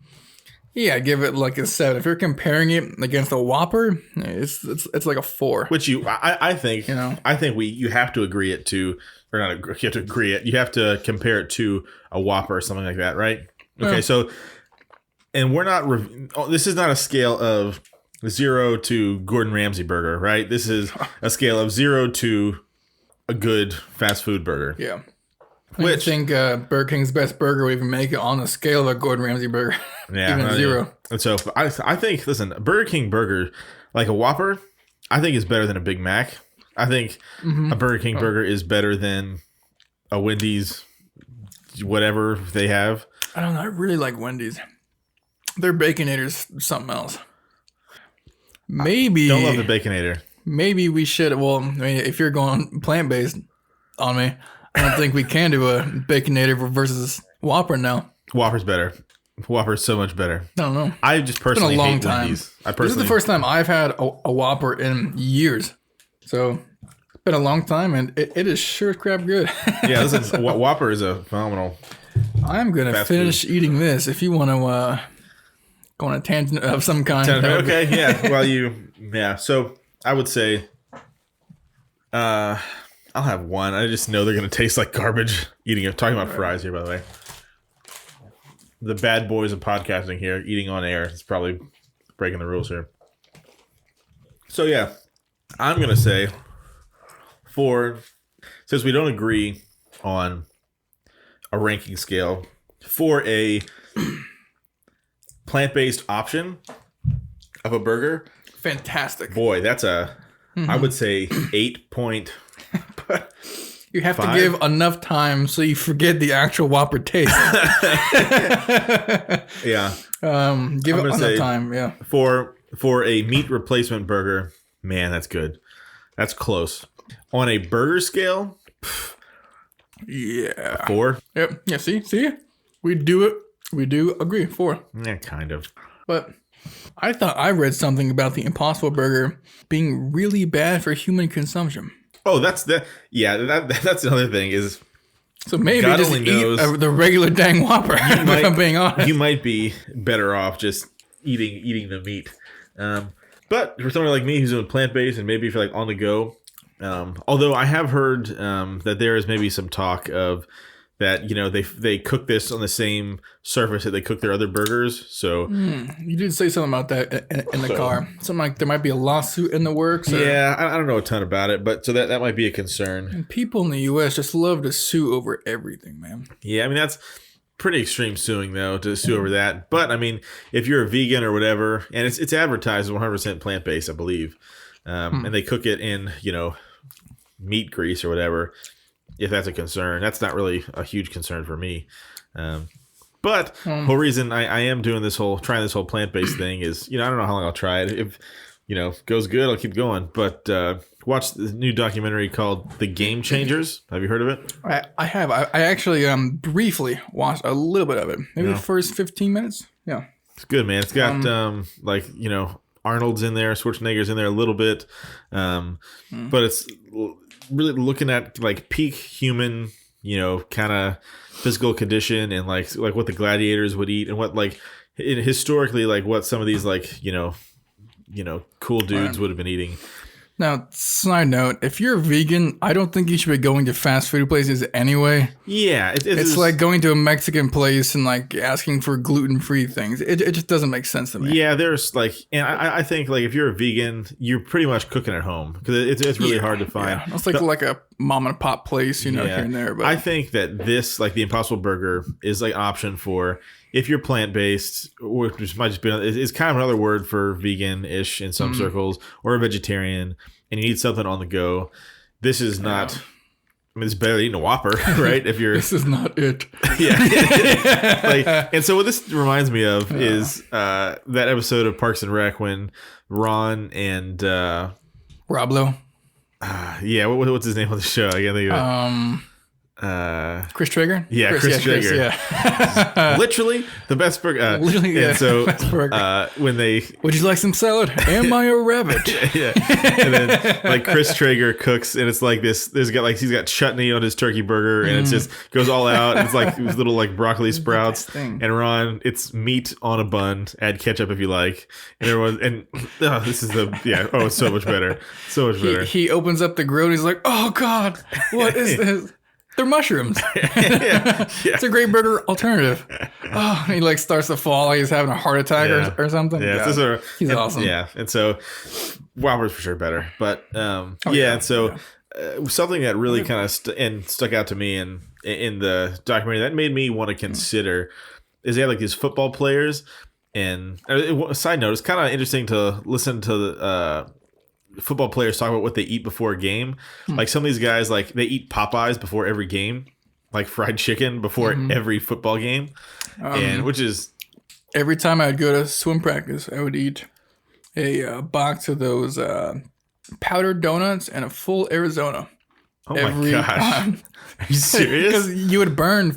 Speaker 2: Yeah, I give it like a 7. If you're comparing it against a Whopper, it's like a 4.
Speaker 1: Which I think, I think you have to agree it to, or not agree, you have to agree it. You have to compare it to a Whopper or something like that, right? Okay,
Speaker 2: Yeah.
Speaker 1: so, and we're not, this is not a scale of 0 to Gordon Ramsay burger, right? This is a scale of 0 to a good fast food burger.
Speaker 2: Yeah. I think Burger King's best burger would even make it on the scale of a Gordon Ramsay burger.
Speaker 1: Yeah,
Speaker 2: even 0.
Speaker 1: Yeah. And so I think, listen, a Burger King burger, like a Whopper, I think is better than a Big Mac. I think a Burger King burger is better than a Wendy's, whatever they have.
Speaker 2: I don't know. I really like Wendy's. Their Baconator's something else. Maybe.
Speaker 1: Don't love the Baconator.
Speaker 2: Maybe we should. Well, I mean, if you're going plant-based on me, I don't think we can do a Baconator versus Whopper now.
Speaker 1: Whopper's better. Whopper's so much better.
Speaker 2: I don't know.
Speaker 1: I just personally
Speaker 2: long
Speaker 1: hate
Speaker 2: time.
Speaker 1: Wendy's.
Speaker 2: This is the first time I've had a Whopper in years. So it's been a long time, and it is sure crap good.
Speaker 1: Yeah, listen, Whopper is a phenomenal.
Speaker 2: I'm going to finish eating this if you want to go on a tangent of some kind.
Speaker 1: Okay, yeah. Well, yeah. So I would say I'll have one. I just know they're going to taste like garbage eating it. Talking about fries here, by the way. The bad boys of podcasting here, eating on air. It's probably breaking the rules here. So, yeah, I'm going to say since we don't agree on a ranking scale, for a plant-based option of a burger,
Speaker 2: fantastic.
Speaker 1: boy, that's I would say 8 point.
Speaker 2: You have to give enough time so you forget the actual Whopper taste.
Speaker 1: Yeah.
Speaker 2: Give it enough time, yeah.
Speaker 1: For a meat replacement burger, man, that's good. That's close. On a burger scale,
Speaker 2: yeah.
Speaker 1: 4.
Speaker 2: Yep. Yeah, see? We do it. We do agree. 4.
Speaker 1: Yeah, kind of.
Speaker 2: But I thought I read something about the Impossible Burger being really bad for human consumption.
Speaker 1: Oh, that's another thing is.
Speaker 2: So maybe
Speaker 1: God
Speaker 2: just
Speaker 1: only
Speaker 2: eat
Speaker 1: knows.
Speaker 2: the regular dang Whopper. If I'm being honest,
Speaker 1: You might be better off just eating the meat. But for someone like me who's doing plant-based and maybe if you're like on the go, although I have heard that there is maybe some talk of that, they cook this on the same surface that they cook their other burgers. So
Speaker 2: you did say something about that in the car. Something like there might be a lawsuit in the works.
Speaker 1: Yeah, I don't know a ton about it, but so that might be a concern.
Speaker 2: And people in the U.S. just love to sue over everything, man.
Speaker 1: Yeah, I mean, that's pretty extreme suing, though, to sue over that. But, I mean, if you're a vegan or whatever, and it's advertised as 100% plant-based, I believe, and they cook it in, meat grease or whatever, if that's a concern. That's not really a huge concern for me. But the whole reason I am doing trying this whole plant-based thing is, I don't know how long I'll try it. If, goes good, I'll keep going. But watch the new documentary called The Game Changers. Have you heard of it?
Speaker 2: I have. I actually briefly watched a little bit of it. Maybe the first 15 minutes. Yeah.
Speaker 1: It's good, man. It's got like, you know, Arnold's in there, Schwarzenegger's in there a little bit, but it's really looking at like peak human, you know, kind of physical condition and like what the gladiators would eat and what like historically like what some of these like you know cool dudes would have been eating.
Speaker 2: Now, side note, if you're a vegan, I don't think you should be going to fast food places anyway.
Speaker 1: Yeah.
Speaker 2: It's like going to a Mexican place and like asking for gluten-free things. It just doesn't make sense to me.
Speaker 1: Yeah, there's like, and I think like if you're a vegan, you're pretty much cooking at home because it's really hard to find.
Speaker 2: Yeah. It's like a mom and pop place, you know, here and there. But
Speaker 1: I think that this, like the Impossible Burger, is like an option for if you're plant-based, which might just be is kind of another word for vegan-ish in some circles, or a vegetarian, and you need something on the go. This is not. I mean, it's better than eating a Whopper, right? If you're
Speaker 2: this is not it.
Speaker 1: Yeah. Like, and so what this reminds me of is that episode of Parks and Rec when Ron and
Speaker 2: Roblo.
Speaker 1: Yeah, what's his name on the show? I can't think of it.
Speaker 2: Chris Traeger?
Speaker 1: Yeah, Chris Traeger.
Speaker 2: Yeah.
Speaker 1: Literally the best burger.
Speaker 2: Literally, yeah,
Speaker 1: and so
Speaker 2: best burger.
Speaker 1: When they
Speaker 2: would you like some salad? Am I a rabbit?
Speaker 1: Yeah. And then like Chris Traeger cooks and it's like this he's got chutney on his turkey burger and it just goes all out and it's like these little like broccoli sprouts and Ron, it's meat on a bun, add ketchup if you like. And everyone this is it's so much better. So much better.
Speaker 2: He opens up the grill and he's like, "Oh God, what is this?" They're mushrooms. It's a great burger alternative. Oh, he like starts to fall like he's having a heart attack or something.
Speaker 1: Yeah,
Speaker 2: he's awesome.
Speaker 1: Yeah, and so Whopper's for sure better. But and so something that really kind of stuck out to me in the documentary that made me want to consider is they had like these football players. And side note, it's kind of interesting to listen to the football players talk about what they eat before a game. Like some of these guys, like they eat Popeyes before every game, like fried chicken before every football game, and which is
Speaker 2: every time I'd go to swim practice, I would eat a box of those powdered donuts and a full Arizona.
Speaker 1: Oh my gosh!
Speaker 2: Time.
Speaker 1: Are you serious?
Speaker 2: Because you would burn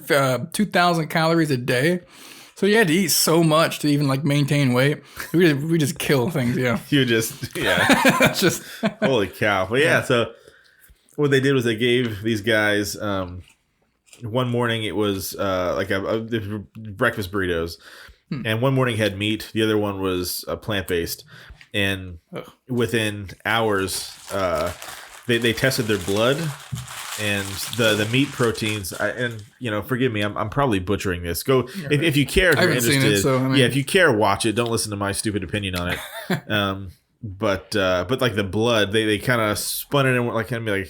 Speaker 2: 2,000 calories a day. So you had to eat so much to even like maintain weight. We just kill things, yeah.
Speaker 1: You just That's
Speaker 2: just
Speaker 1: holy cow. Well, yeah. So what they did was they gave these guys one morning it was like a breakfast burritos, and one morning had meat. The other one was plant based, and within hours they tested their blood. And the meat proteins, and you know, forgive me, I'm probably butchering this. Go if you care, if you're interested.
Speaker 2: Seen it, so, I mean,
Speaker 1: if you care, watch it. Don't listen to my stupid opinion on it. But like the blood, they kind of spun it in like kind of like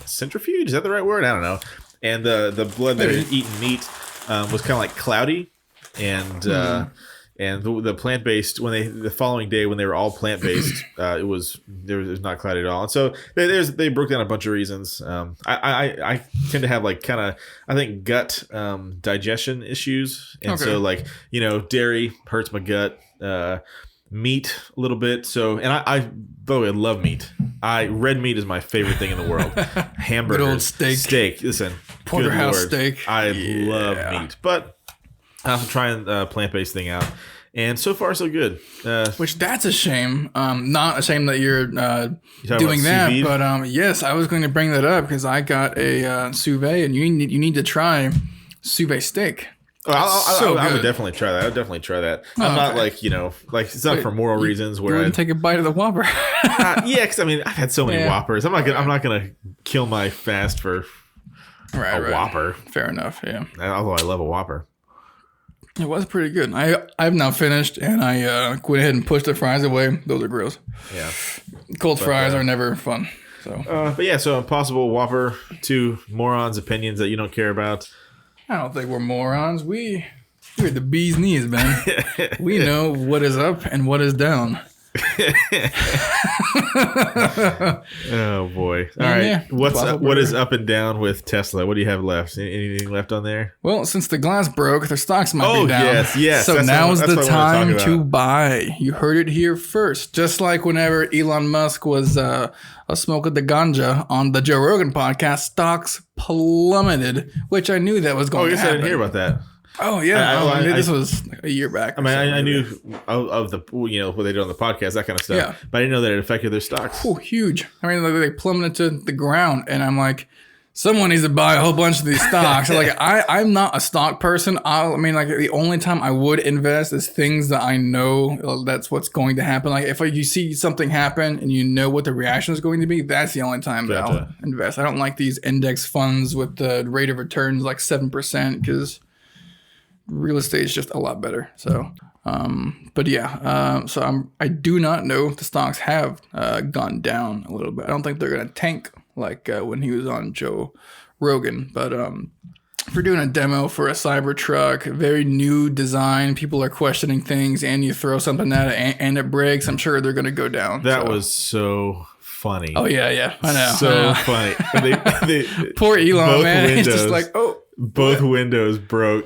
Speaker 1: centrifuge. Is that the right word? I don't know. And the blood that had eaten meat was kind of like cloudy, and the plant based the following day when they were all plant based, it was not cloudy at all. And so they broke down a bunch of reasons. I tend to have like kind of I think gut digestion issues, and so like dairy hurts my gut. Meat a little bit. So and I by the way, I love meat. Red meat is my favorite thing in the world. Hamburgers,
Speaker 2: good old steak.
Speaker 1: Listen,
Speaker 2: porterhouse steak.
Speaker 1: I love meat, but I have to try and plant-based thing out, and so far so good.
Speaker 2: Which that's a shame. Not a shame that you're doing that, but yes, I was going to bring that up because I got a sous vide, and you need to try sause vide steak.
Speaker 1: I would definitely try that. I would definitely try that. I'm not like it's not for moral reasons. Where
Speaker 2: you wouldn't take a bite of the Whopper.
Speaker 1: Yeah, because I mean I've had so many Whoppers. I'm not gonna kill my fast for a Whopper.
Speaker 2: Fair enough. Yeah.
Speaker 1: Although I love a Whopper.
Speaker 2: It was pretty good. I've now finished, and I went ahead and pushed the fries away. Those are gross.
Speaker 1: Yeah.
Speaker 2: Cold fries are never fun. So.
Speaker 1: But yeah, so Impossible Whopper, 2 morons' opinions that you don't care about.
Speaker 2: I don't think we're morons. We're the bee's knees, man. We know what is up and what is down.
Speaker 1: Oh boy! All right, yeah, what is up and down with Tesla? What do you have left? Anything left on there?
Speaker 2: Well, since the glass broke, their stocks might be down.
Speaker 1: Yes.
Speaker 2: So now's the time to buy. You heard it here first. Just like whenever Elon Musk was a smoke of the ganja on the Joe Rogan podcast, stocks plummeted, which I knew that was going to happen.
Speaker 1: I didn't hear about that.
Speaker 2: Oh yeah, this
Speaker 1: I
Speaker 2: was like a year back.
Speaker 1: I mean, I knew of the what they did on the podcast, that kind of stuff.
Speaker 2: Yeah.
Speaker 1: But I didn't know that it affected their stocks.
Speaker 2: Oh, huge. I mean, they plummeted to the ground, and I'm like, someone needs to buy a whole bunch of these stocks. Like, I'm not a stock person. I mean, like, the only time I would invest is things that I know that's what's going to happen. Like, if you see something happen and you know what the reaction is going to be, that's the only time that I'll invest. I don't like these index funds with the rate of returns like 7% because real estate is just a lot better. So, but yeah, so I do not know if the stocks have gone down a little bit. I don't think they're going to tank like when he was on Joe Rogan. But if we're doing a demo for a Cybertruck, very new design, people are questioning things, and you throw something at it and it breaks, I'm sure they're going to go down.
Speaker 1: That was so funny.
Speaker 2: Oh, yeah. I know.
Speaker 1: So funny. They,
Speaker 2: poor Elon, man. He's just like,
Speaker 1: both windows broke.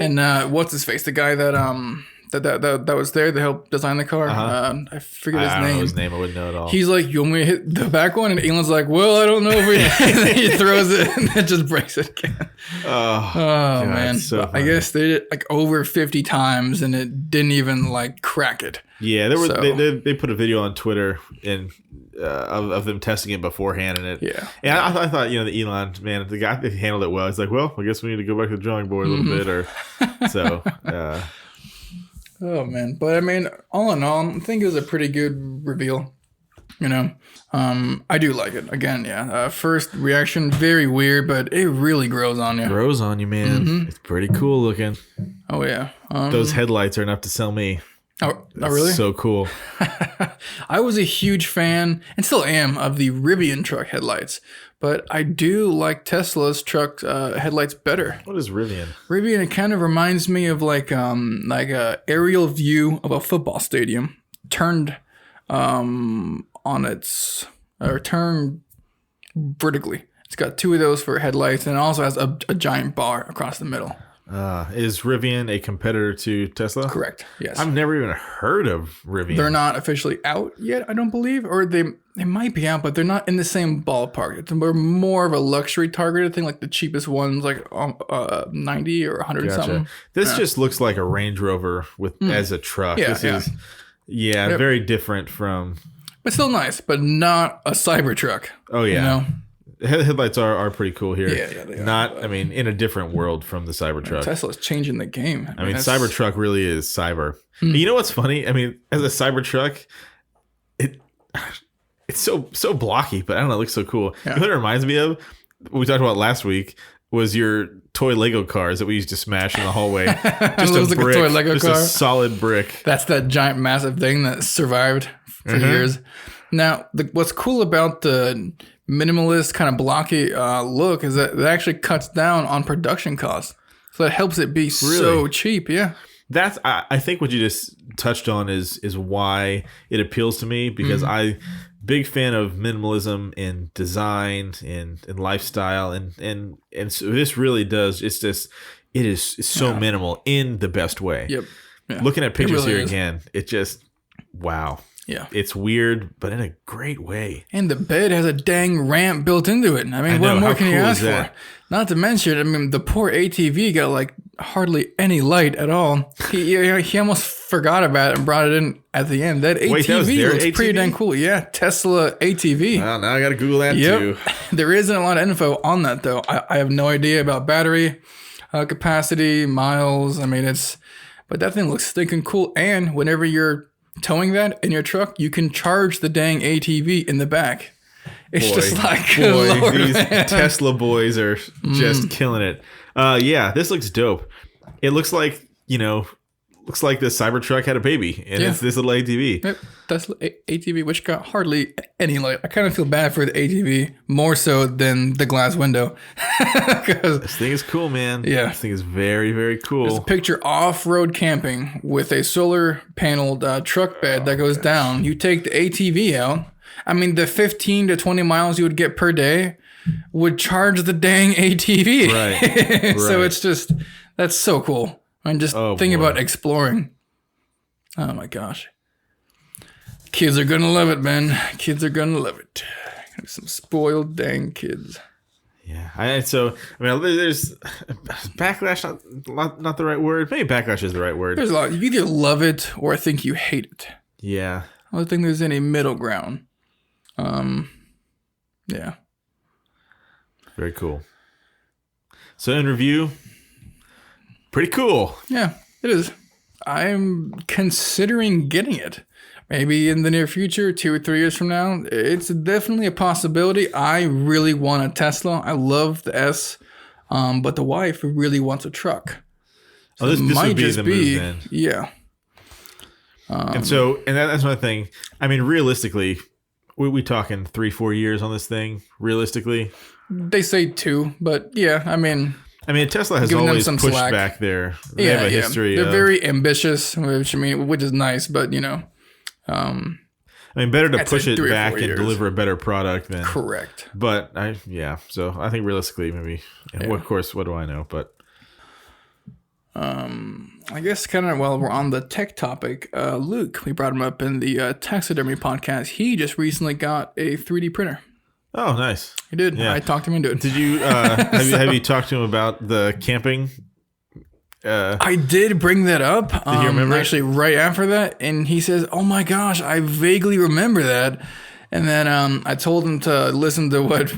Speaker 2: And what's his face? The guy that was there to help design the car. I forget his name.
Speaker 1: I don't know his name. I wouldn't know at all.
Speaker 2: He's like, you want me to hit the back one? And Elon's like, well, I don't know if we. And then he throws it and it just breaks it again. Oh God, man. So I guess they did it like over 50 times and it didn't even like crack it.
Speaker 1: Yeah, they put a video on Twitter and of them testing it beforehand, and it.
Speaker 2: Yeah.
Speaker 1: And I thought the Elon man, the guy that handled it well. He's like, well, I guess we need to go back to the drawing board a little bit, or so.
Speaker 2: Oh man, but I mean, all in all, I think it was a pretty good reveal. I do like it. Again, yeah. First reaction, very weird, but it really grows on you.
Speaker 1: Grows on you, man. It's pretty cool looking.
Speaker 2: Oh yeah.
Speaker 1: Those headlights are enough to sell me.
Speaker 2: Oh, really?
Speaker 1: So cool.
Speaker 2: I was a huge fan, and still am, of the Rivian truck headlights. But I do like Tesla's truck headlights better.
Speaker 1: What is Rivian?
Speaker 2: Rivian, it kind of reminds me of like a aerial view of a football stadium turned turned vertically. It's got two of those for headlights, and it also has a giant bar across the middle.
Speaker 1: Is Rivian a competitor to Tesla?
Speaker 2: Correct. Yes.
Speaker 1: I've never even heard of Rivian.
Speaker 2: They're not officially out yet, I don't believe, or they might be out, but they're not in the same ballpark. It's more of a luxury targeted thing, like the cheapest ones, like 90 or 100 something.
Speaker 1: This just looks like a Range Rover as a truck.
Speaker 2: Yeah,
Speaker 1: this is very different from.
Speaker 2: But still nice, but not a Cybertruck.
Speaker 1: Oh yeah. Headlights are pretty cool here.
Speaker 2: Yeah, they
Speaker 1: are. In a different world from the Cybertruck.
Speaker 2: Tesla's changing the game.
Speaker 1: I mean Cybertruck really is cyber. You know what's funny? I mean, as a Cybertruck, it's so blocky, but I don't know, it looks so cool.
Speaker 2: Yeah.
Speaker 1: You know what it reminds me of? What we talked about last week was your toy Lego cars that we used to smash in the hallway. Just a brick,
Speaker 2: toy Lego car.
Speaker 1: A solid brick.
Speaker 2: That's that giant, massive thing that survived for years. Now, what's cool about the minimalist kind of blocky look is that it actually cuts down on production costs. So that helps it be so cheap. Yeah.
Speaker 1: That's I think what you just touched on is why it appeals to me, because I big fan of minimalism in design and lifestyle and so this really does. It's so minimal in the best way.
Speaker 2: Yep. Yeah.
Speaker 1: Looking at pictures here again, it just wow.
Speaker 2: Yeah.
Speaker 1: It's weird, but in a great way.
Speaker 2: And the bed has a dang ramp built into it. I mean, what more can you ask for? Not to mention, the poor ATV got like hardly any light at all. He almost forgot about it and brought it in at the end. That ATV looks pretty dang cool. Yeah, Tesla ATV.
Speaker 1: Well, now I got to Google that too.
Speaker 2: There isn't a lot of info on that though. I have no idea about battery capacity, miles. But that thing looks stinking cool. And whenever you're towing that in your truck, you can charge the dang ATV in the back. It's just like, Lord,
Speaker 1: these
Speaker 2: man.
Speaker 1: Tesla boys are just killing it. This looks dope. It looks like the Cybertruck had a baby, and it's this little ATV.
Speaker 2: Yep, Tesla ATV, which got hardly any light. I kind of feel bad for the ATV more so than the glass window.
Speaker 1: This thing is cool, man.
Speaker 2: Yeah,
Speaker 1: this thing is very, very cool.
Speaker 2: There's a picture off-road camping with a solar paneled truck bed that goes down. You take the ATV out. The 15 to 20 miles you would get per day would charge the dang ATV.
Speaker 1: Right.
Speaker 2: So it's just, that's so cool. Think about exploring. Oh my gosh. Kids are going to love it, man. Kids are going to love it. Some spoiled dang kids.
Speaker 1: Yeah. I mean, there's backlash, not the right word. Maybe backlash is the right word.
Speaker 2: There's a lot. You either love it or think you hate it.
Speaker 1: Yeah.
Speaker 2: I don't think there's any middle ground. Yeah.
Speaker 1: Very cool. So in review, pretty cool.
Speaker 2: Yeah, it is. I'm considering getting it. Maybe in the near future, 2 or 3 years from now. It's definitely a possibility. I really want a Tesla. I love the S, but the wife really wants a truck. So
Speaker 1: this would be the move then.
Speaker 2: Yeah.
Speaker 1: And that's one thing. I mean, realistically, we talking 3-4 years on this thing? Realistically,
Speaker 2: they say 2, but yeah, I mean,
Speaker 1: Tesla has always pushed slack back there. They have a history.
Speaker 2: They're very ambitious, which is nice, but
Speaker 1: better to push it back and deliver a better product than
Speaker 2: correct.
Speaker 1: But so I think realistically, maybe. Of course, what do I know? But
Speaker 2: I guess kind of while we're on the tech topic, Luke, we brought him up in the taxidermy podcast. He just recently got a 3D printer.
Speaker 1: Oh, nice.
Speaker 2: He did. Yeah. I talked him into it.
Speaker 1: Did you have you talked to him about the camping?
Speaker 2: I did bring that up.
Speaker 1: Did you remember?
Speaker 2: Actually, right after that, and he says, "Oh my gosh, I vaguely remember that." And then I told him to listen to what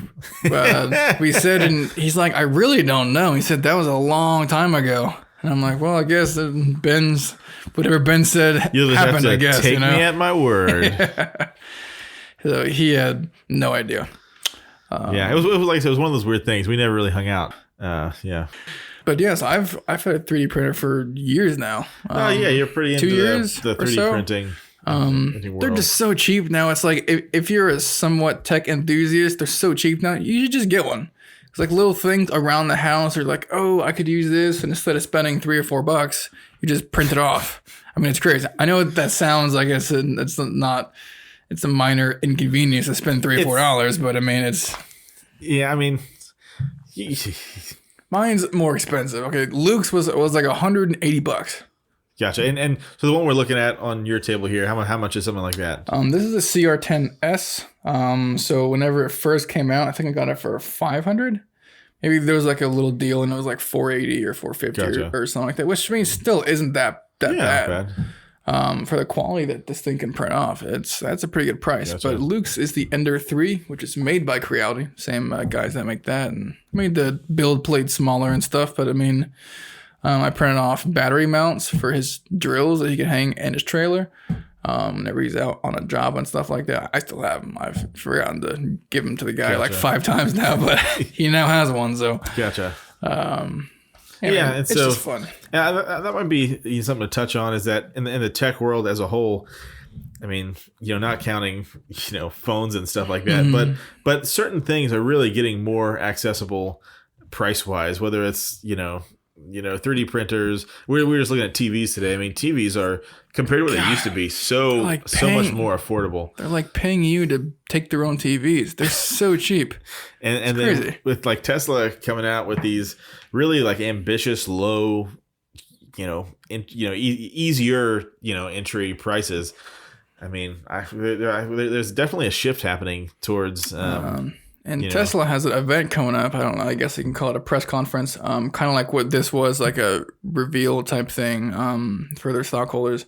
Speaker 2: we said, and he's like, "I really don't know." He said that was a long time ago, and I'm like, "Well, I guess whatever Ben said
Speaker 1: You'll just
Speaker 2: happened.
Speaker 1: Have to
Speaker 2: I guess
Speaker 1: take me at my word."
Speaker 2: So he had no idea.
Speaker 1: It was like I said, it was one of those weird things. We never really hung out. Yeah.
Speaker 2: But yes, I've had a 3D printer for years now.
Speaker 1: You're pretty into
Speaker 2: 2 years
Speaker 1: the 3D printing.
Speaker 2: They're just so cheap now. It's like if you're a somewhat tech enthusiast, they're so cheap now. You should just get one. It's like little things around the house are like, oh, I could use this, and instead of spending $3 or $4, you just print it off. I mean, it's crazy. I know that sounds like it's not. It's a minor inconvenience to spend $3 or $4, but I mean, it's.
Speaker 1: Yeah, I mean.
Speaker 2: Mine's more expensive. Okay, Luke's was like $180.
Speaker 1: Gotcha. And so the one we're looking at on your table here, how much is something like that?
Speaker 2: This is a CR10S. So whenever it first came out, I think I got it for $500. Maybe there was like a little deal and it was like $480 or $450 or something like that, which means still isn't that bad.
Speaker 1: Not bad.
Speaker 2: For the quality that this thing can print off, that's a pretty good price.
Speaker 1: Gotcha.
Speaker 2: But Luke's is the Ender 3, which is made by Creality, same guys that make that, and made the build plate smaller and stuff. But I mean, I printed off battery mounts for his drills that he could hang in his trailer. Whenever he's out on a job and stuff like that, I still have them. I've forgotten to give them to the guy like 5 times now, but he now has one. So
Speaker 1: gotcha.
Speaker 2: Yeah, it's just fun.
Speaker 1: Yeah, that might be something to touch on. Is that in the tech world as a whole? I mean, not counting phones and stuff like that, but certain things are really getting more accessible price wise. Whether it's 3D printers. We were just looking at TVs today. I mean, TVs are compared to what they used to be so much more affordable.
Speaker 2: They're like paying you to take their own TVs. They're so cheap.
Speaker 1: and then with like Tesla coming out with these really like ambitious low, easier entry prices. I mean, there's definitely a shift happening towards.
Speaker 2: Tesla has an event coming up. I don't know. I guess you can call it a press conference. Kind of like what this was, like a reveal type thing for their stockholders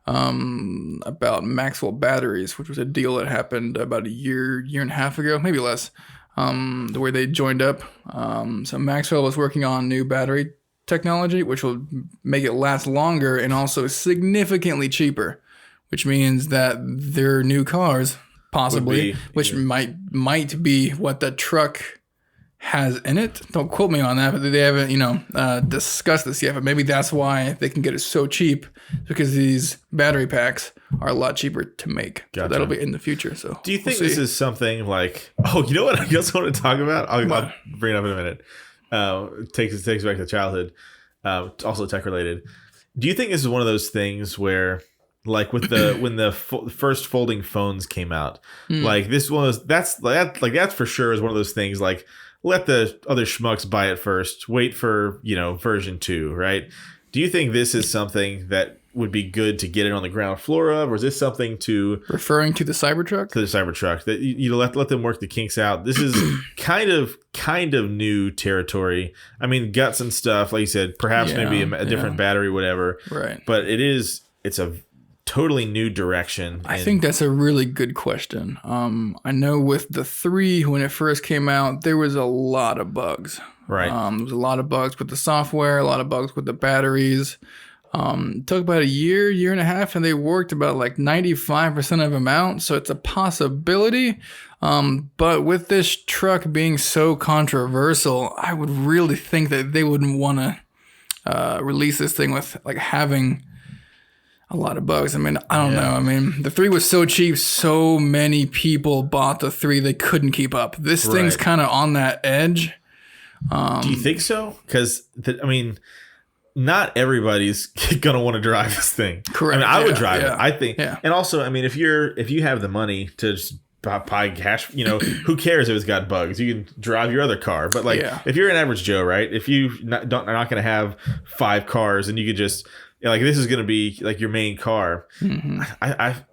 Speaker 2: about Maxwell batteries, which was a deal that happened about a year and a half ago, maybe less, the way they joined up. So Maxwell was working on new battery technology, which will make it last longer and also significantly cheaper, which means that their new cars possibly, which might be what the truck has in it. Don't quote me on that, but they haven't, discussed this yet. But maybe that's why they can get it so cheap, because these battery packs are a lot cheaper to make.
Speaker 1: Gotcha.
Speaker 2: So that'll be in the future. So
Speaker 1: do you think this is something like? Oh, you know what I also want to talk about? I'll bring it up in a minute. Takes back to childhood. Also tech related. Do you think this is one of those things where? Like with when the first folding phones came out, like this that's for sure is one of those things. Like let the other schmucks buy it first, wait for version 2, right? Do you think this is something that would be good to get it on the ground floor of, or is this something to
Speaker 2: referring to the Cybertruck?
Speaker 1: To the Cybertruck that you let them work the kinks out. This is kind of new territory. I mean, guts and stuff, like you said, perhaps maybe a different battery, whatever.
Speaker 2: Right.
Speaker 1: But it's a totally new direction.
Speaker 2: I think that's a really good question. I know with the 3, when it first came out, there was a lot of bugs.
Speaker 1: Right.
Speaker 2: There was a lot of bugs with the software, a lot of bugs with the batteries. It took about a year and a half, and they worked about like 95% of them out. So it's a possibility. But with this truck being so controversial, I would really think that they wouldn't want to release this thing with like having a lot of bugs. I mean, I don't know. I mean, the 3 was so cheap. So many people bought the 3, they couldn't keep up. This thing's kind of on that edge.
Speaker 1: Do you think so? Because, I mean, not everybody's going to want to drive this thing.
Speaker 2: Correct.
Speaker 1: I mean, I would drive it, I think.
Speaker 2: Yeah.
Speaker 1: And also, I mean, if you have the money to just buy cash, who cares if it's got bugs? You can drive your other car. But, like, if you're an average Joe, right? If you are not going to have 5 cars and you could just... like this is going to be like your main car. Mm-hmm.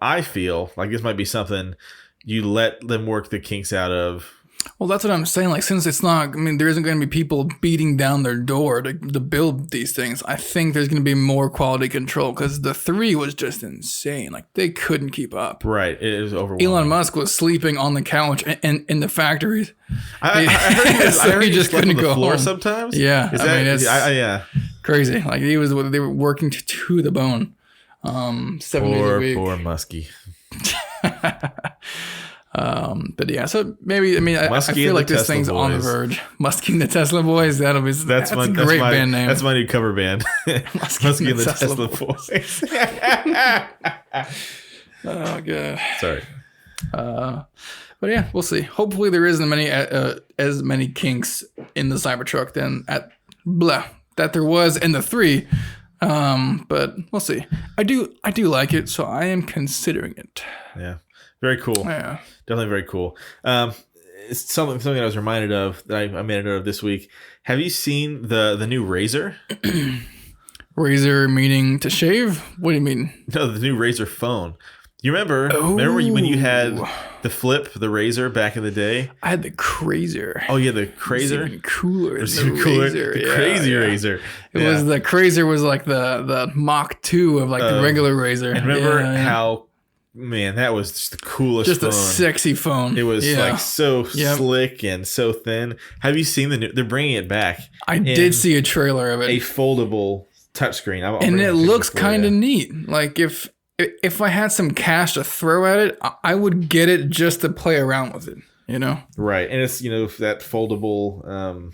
Speaker 1: I feel like this might be something you let them work the kinks out of.
Speaker 2: Well, that's what I'm saying. Like, since it's not, I mean, there isn't going to be people beating down their door to build these things. I think there's going to be more quality control because the 3 was just insane. Like, they couldn't keep up.
Speaker 1: Right. It was overwhelming.
Speaker 2: Elon Musk was sleeping on the couch in the factories.
Speaker 1: I heard
Speaker 2: he just couldn't go
Speaker 1: floor
Speaker 2: home
Speaker 1: sometimes.
Speaker 2: Yeah.
Speaker 1: It's
Speaker 2: crazy. Like, they were working to the bone. 7 days a week.
Speaker 1: Poor Muskie.
Speaker 2: But yeah, so maybe, I mean, I feel like this thing's on the verge. Muskie and the Tesla Boys, that's a great band name.
Speaker 1: That's my new cover band. Muskie and the Tesla Boys.
Speaker 2: Oh, God.
Speaker 1: Sorry.
Speaker 2: But yeah, we'll see. Hopefully there isn't as many kinks in the Cybertruck that there was in the 3. But we'll see. I do like it, so I am considering it.
Speaker 1: Yeah. Very cool.
Speaker 2: Yeah.
Speaker 1: Definitely very cool. It's something I was reminded of that I made a note of this week. Have you seen the new Razor?
Speaker 2: Razor meaning to shave? What do you mean?
Speaker 1: No, the new Razor phone. You remember when you had the Flip, the Razor back in the day?
Speaker 2: I had the Crazer.
Speaker 1: Oh yeah, the Crazer.
Speaker 2: Even cooler.
Speaker 1: Razor. The crazy Razor.
Speaker 2: It was the Crazer was like the Mach 2 of like the regular Razor.
Speaker 1: And remember how, man, that was just the coolest
Speaker 2: just
Speaker 1: phone.
Speaker 2: A sexy phone.
Speaker 1: It was like so slick and so thin. Have you seen the new? They're bringing it back.
Speaker 2: I did see a trailer of it.
Speaker 1: A foldable touchscreen.
Speaker 2: And it looks kind of neat. Like if I had some cash to throw at it, I would get it just to play around with it, Right. And it's, that foldable.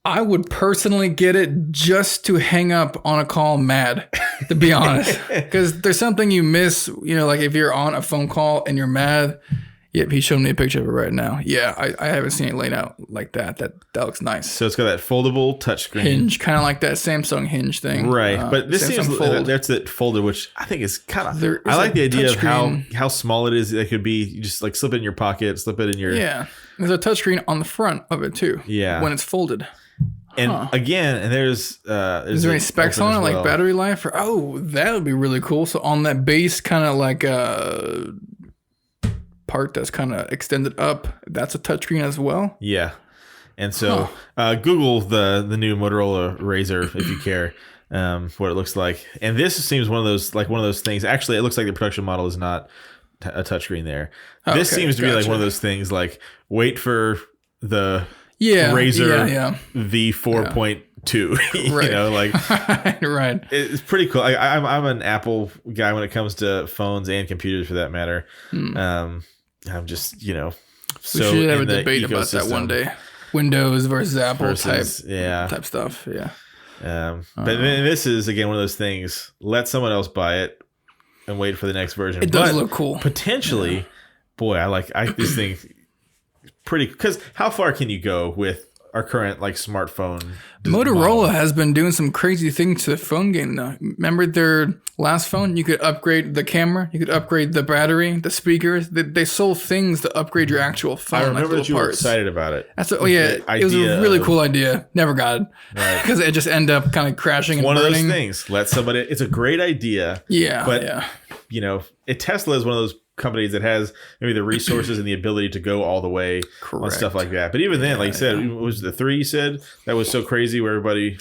Speaker 2: I would personally get it just to hang up on a call mad, to be honest. Because there's something you miss, like if you're on a phone call and you're mad. Yep, he's showing me a picture of it right now. Yeah, I haven't seen it laid out like that. That looks nice.
Speaker 1: So it's got that foldable touchscreen.
Speaker 2: Hinge, kind of like that Samsung Hinge thing.
Speaker 1: Right, but this
Speaker 2: Samsung
Speaker 1: seems that's that folded, which I think is kind of. I like the idea of how small it is. It could be you just like slip it in your pocket, slip it in your.
Speaker 2: Yeah, there's a touchscreen on the front of it too.
Speaker 1: Yeah,
Speaker 2: when it's folded.
Speaker 1: And again, and there's is
Speaker 2: there any specs on it, like battery life? That would be really cool. So on that base, kind of like part that's kind of extended up, that's a touchscreen as well.
Speaker 1: Yeah, and so Google the new Motorola Razr if you care what it looks like. And this seems one of those things. Actually, it looks like the production model is not a touchscreen there. This seems to be like one of those things. Like wait for the Razr V 4.2.
Speaker 2: Right. Right.
Speaker 1: It's pretty cool. I'm an Apple guy when it comes to phones and computers, for that matter. I'm just, we
Speaker 2: should have a debate about that one day. Windows versus Apple type stuff. Yeah.
Speaker 1: But this is, again, one of those things. Let someone else buy it and wait for the next version.
Speaker 2: It does look cool.
Speaker 1: Potentially, boy, I this thing pretty, because how far can you go with our current like smartphone.
Speaker 2: Motorola
Speaker 1: model.
Speaker 2: has been doing some crazy things to the phone game though. Remember their last phone? You could upgrade the camera, you could upgrade the battery, the speakers. They sold things to upgrade your actual phone.
Speaker 1: I remember
Speaker 2: like
Speaker 1: that you were
Speaker 2: parts.
Speaker 1: excited about it.
Speaker 2: That's it was a really cool idea. Never got it because it just ended up kind of crashing.
Speaker 1: One
Speaker 2: and
Speaker 1: of
Speaker 2: burning.
Speaker 1: those things. Let somebody. It's a great idea.
Speaker 2: Yeah,
Speaker 1: but you know, Tesla is one of those companies that has maybe the resources and the ability to go all the way on stuff like that. But even then, like you said, it was the 3 you said that was so crazy where everybody.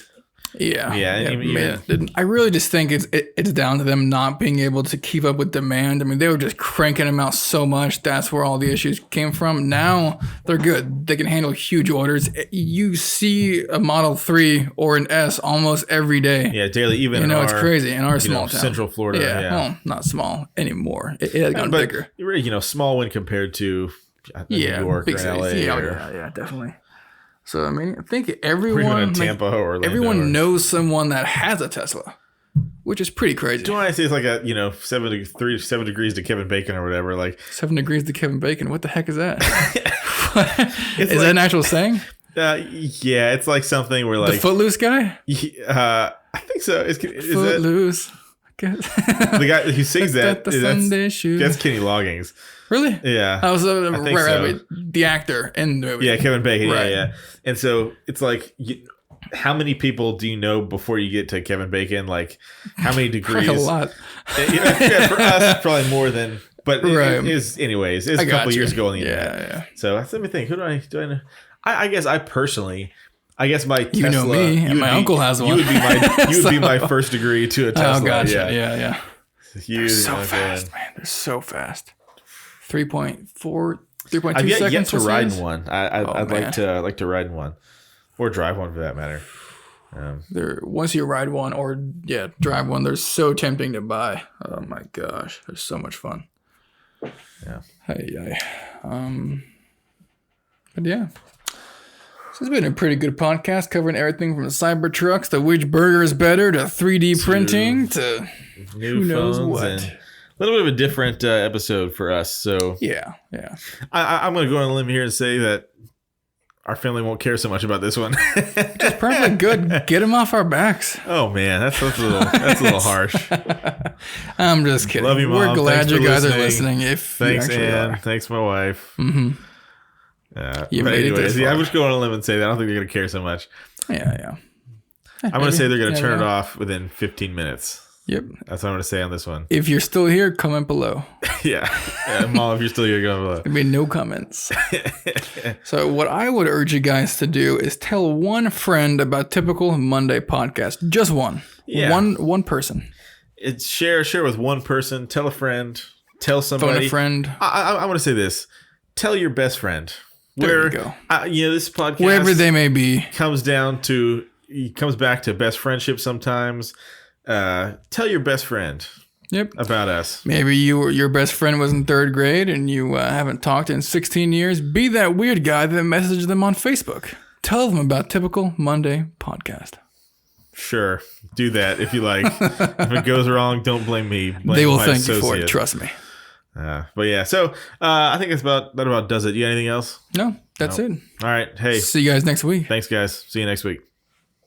Speaker 1: I really just think it's down to them not being able to keep up with demand. I mean, they were just cranking them out so much. That's where all the issues came from. Now they're good. They can handle huge orders. You see a Model 3 or an S almost every day. Yeah, daily. Even
Speaker 2: it's crazy in our small town,
Speaker 1: Central Florida. Yeah.
Speaker 2: Well, not small anymore. It has gotten bigger.
Speaker 1: Small when compared to New York or LA.
Speaker 2: Yeah, definitely. So I mean, I think
Speaker 1: Tampa or
Speaker 2: everyone knows someone that has a Tesla, which is pretty crazy.
Speaker 1: Do I say it's like a 7 degrees to Kevin Bacon or whatever? Like
Speaker 2: 7 degrees to Kevin Bacon. What the heck is that? Is that an actual saying?
Speaker 1: Yeah, it's like something where like
Speaker 2: the Footloose guy.
Speaker 1: I think so. Is
Speaker 2: Footloose.
Speaker 1: The guy who sings that?
Speaker 2: Sunday shoes.
Speaker 1: That's Kenny Loggins.
Speaker 2: Really?
Speaker 1: Yeah.
Speaker 2: I was the actor in the movie.
Speaker 1: Yeah, Kevin Bacon. Right. Yeah. And so it's like, how many people do you know before you get to Kevin Bacon? Like, how many degrees?
Speaker 2: A lot.
Speaker 1: For us, probably more than. But it is, anyways. It's a couple years ago on the internet. Yeah. So let me think. Who do I know? I guess I personally. I guess my Tesla.
Speaker 2: You know me, and my uncle has one.
Speaker 1: You would be my first degree to a Tesla.
Speaker 2: Oh, gotcha. Yeah.
Speaker 1: They're
Speaker 2: so fast, man. They're so fast. 3.2
Speaker 1: I've
Speaker 2: seconds.
Speaker 1: yet to ride in one. I'd like to ride in one, or drive one for that matter.
Speaker 2: Once you ride one or drive one, they're so tempting to buy. Oh my gosh, they're so much fun.
Speaker 1: Yeah.
Speaker 2: But yeah. So it's been a pretty good podcast covering everything from the Cybertrucks to which burger is better to 3D printing to
Speaker 1: new
Speaker 2: who knows
Speaker 1: phones
Speaker 2: what.
Speaker 1: And a little bit of a different episode for us. So
Speaker 2: yeah.
Speaker 1: I'm going to go on a limb here and say that our family won't care so much about this one.
Speaker 2: Just perfectly good. Get them off our backs.
Speaker 1: Oh man, that's a little harsh.
Speaker 2: I'm just kidding.
Speaker 1: Love you, Mom.
Speaker 2: We're glad you guys are listening.
Speaker 1: Thanks, Ann. Thanks, my wife.
Speaker 2: Mm-hmm.
Speaker 1: But anyways, I'm just going on a limb and say that I don't think they're going to care so much.
Speaker 2: Yeah.
Speaker 1: I'm going to say they're going to turn it off within 15 minutes.
Speaker 2: Yep.
Speaker 1: That's what I'm going to say on this one.
Speaker 2: If you're still here, comment below.
Speaker 1: Yeah, Mom, if you're still here, comment below.
Speaker 2: There'll be no comments. So what I would urge you guys to do is tell one friend about Typical Monday Podcast. Just one. Yeah. One person.
Speaker 1: It's share with one person. Tell a friend. Tell somebody.
Speaker 2: Phone a friend.
Speaker 1: I want to say this. Tell your best friend.
Speaker 2: There you go.
Speaker 1: This podcast,
Speaker 2: wherever they may be,
Speaker 1: comes back to best friendship sometimes. Tell your best friend.
Speaker 2: Yep.
Speaker 1: About us.
Speaker 2: Maybe your best friend was in 3rd grade and you haven't talked in 16 years. Be that weird guy that messaged them on Facebook. Tell them about Typical Monday Podcast.
Speaker 1: Sure. Do that if you like. If it goes wrong, don't blame me.
Speaker 2: They will thank you for it. Trust me.
Speaker 1: But yeah, so I think that about does it. You got anything else?
Speaker 2: No, that's it.
Speaker 1: All right. Hey.
Speaker 2: See you guys next week.
Speaker 1: Thanks, guys. See you next week.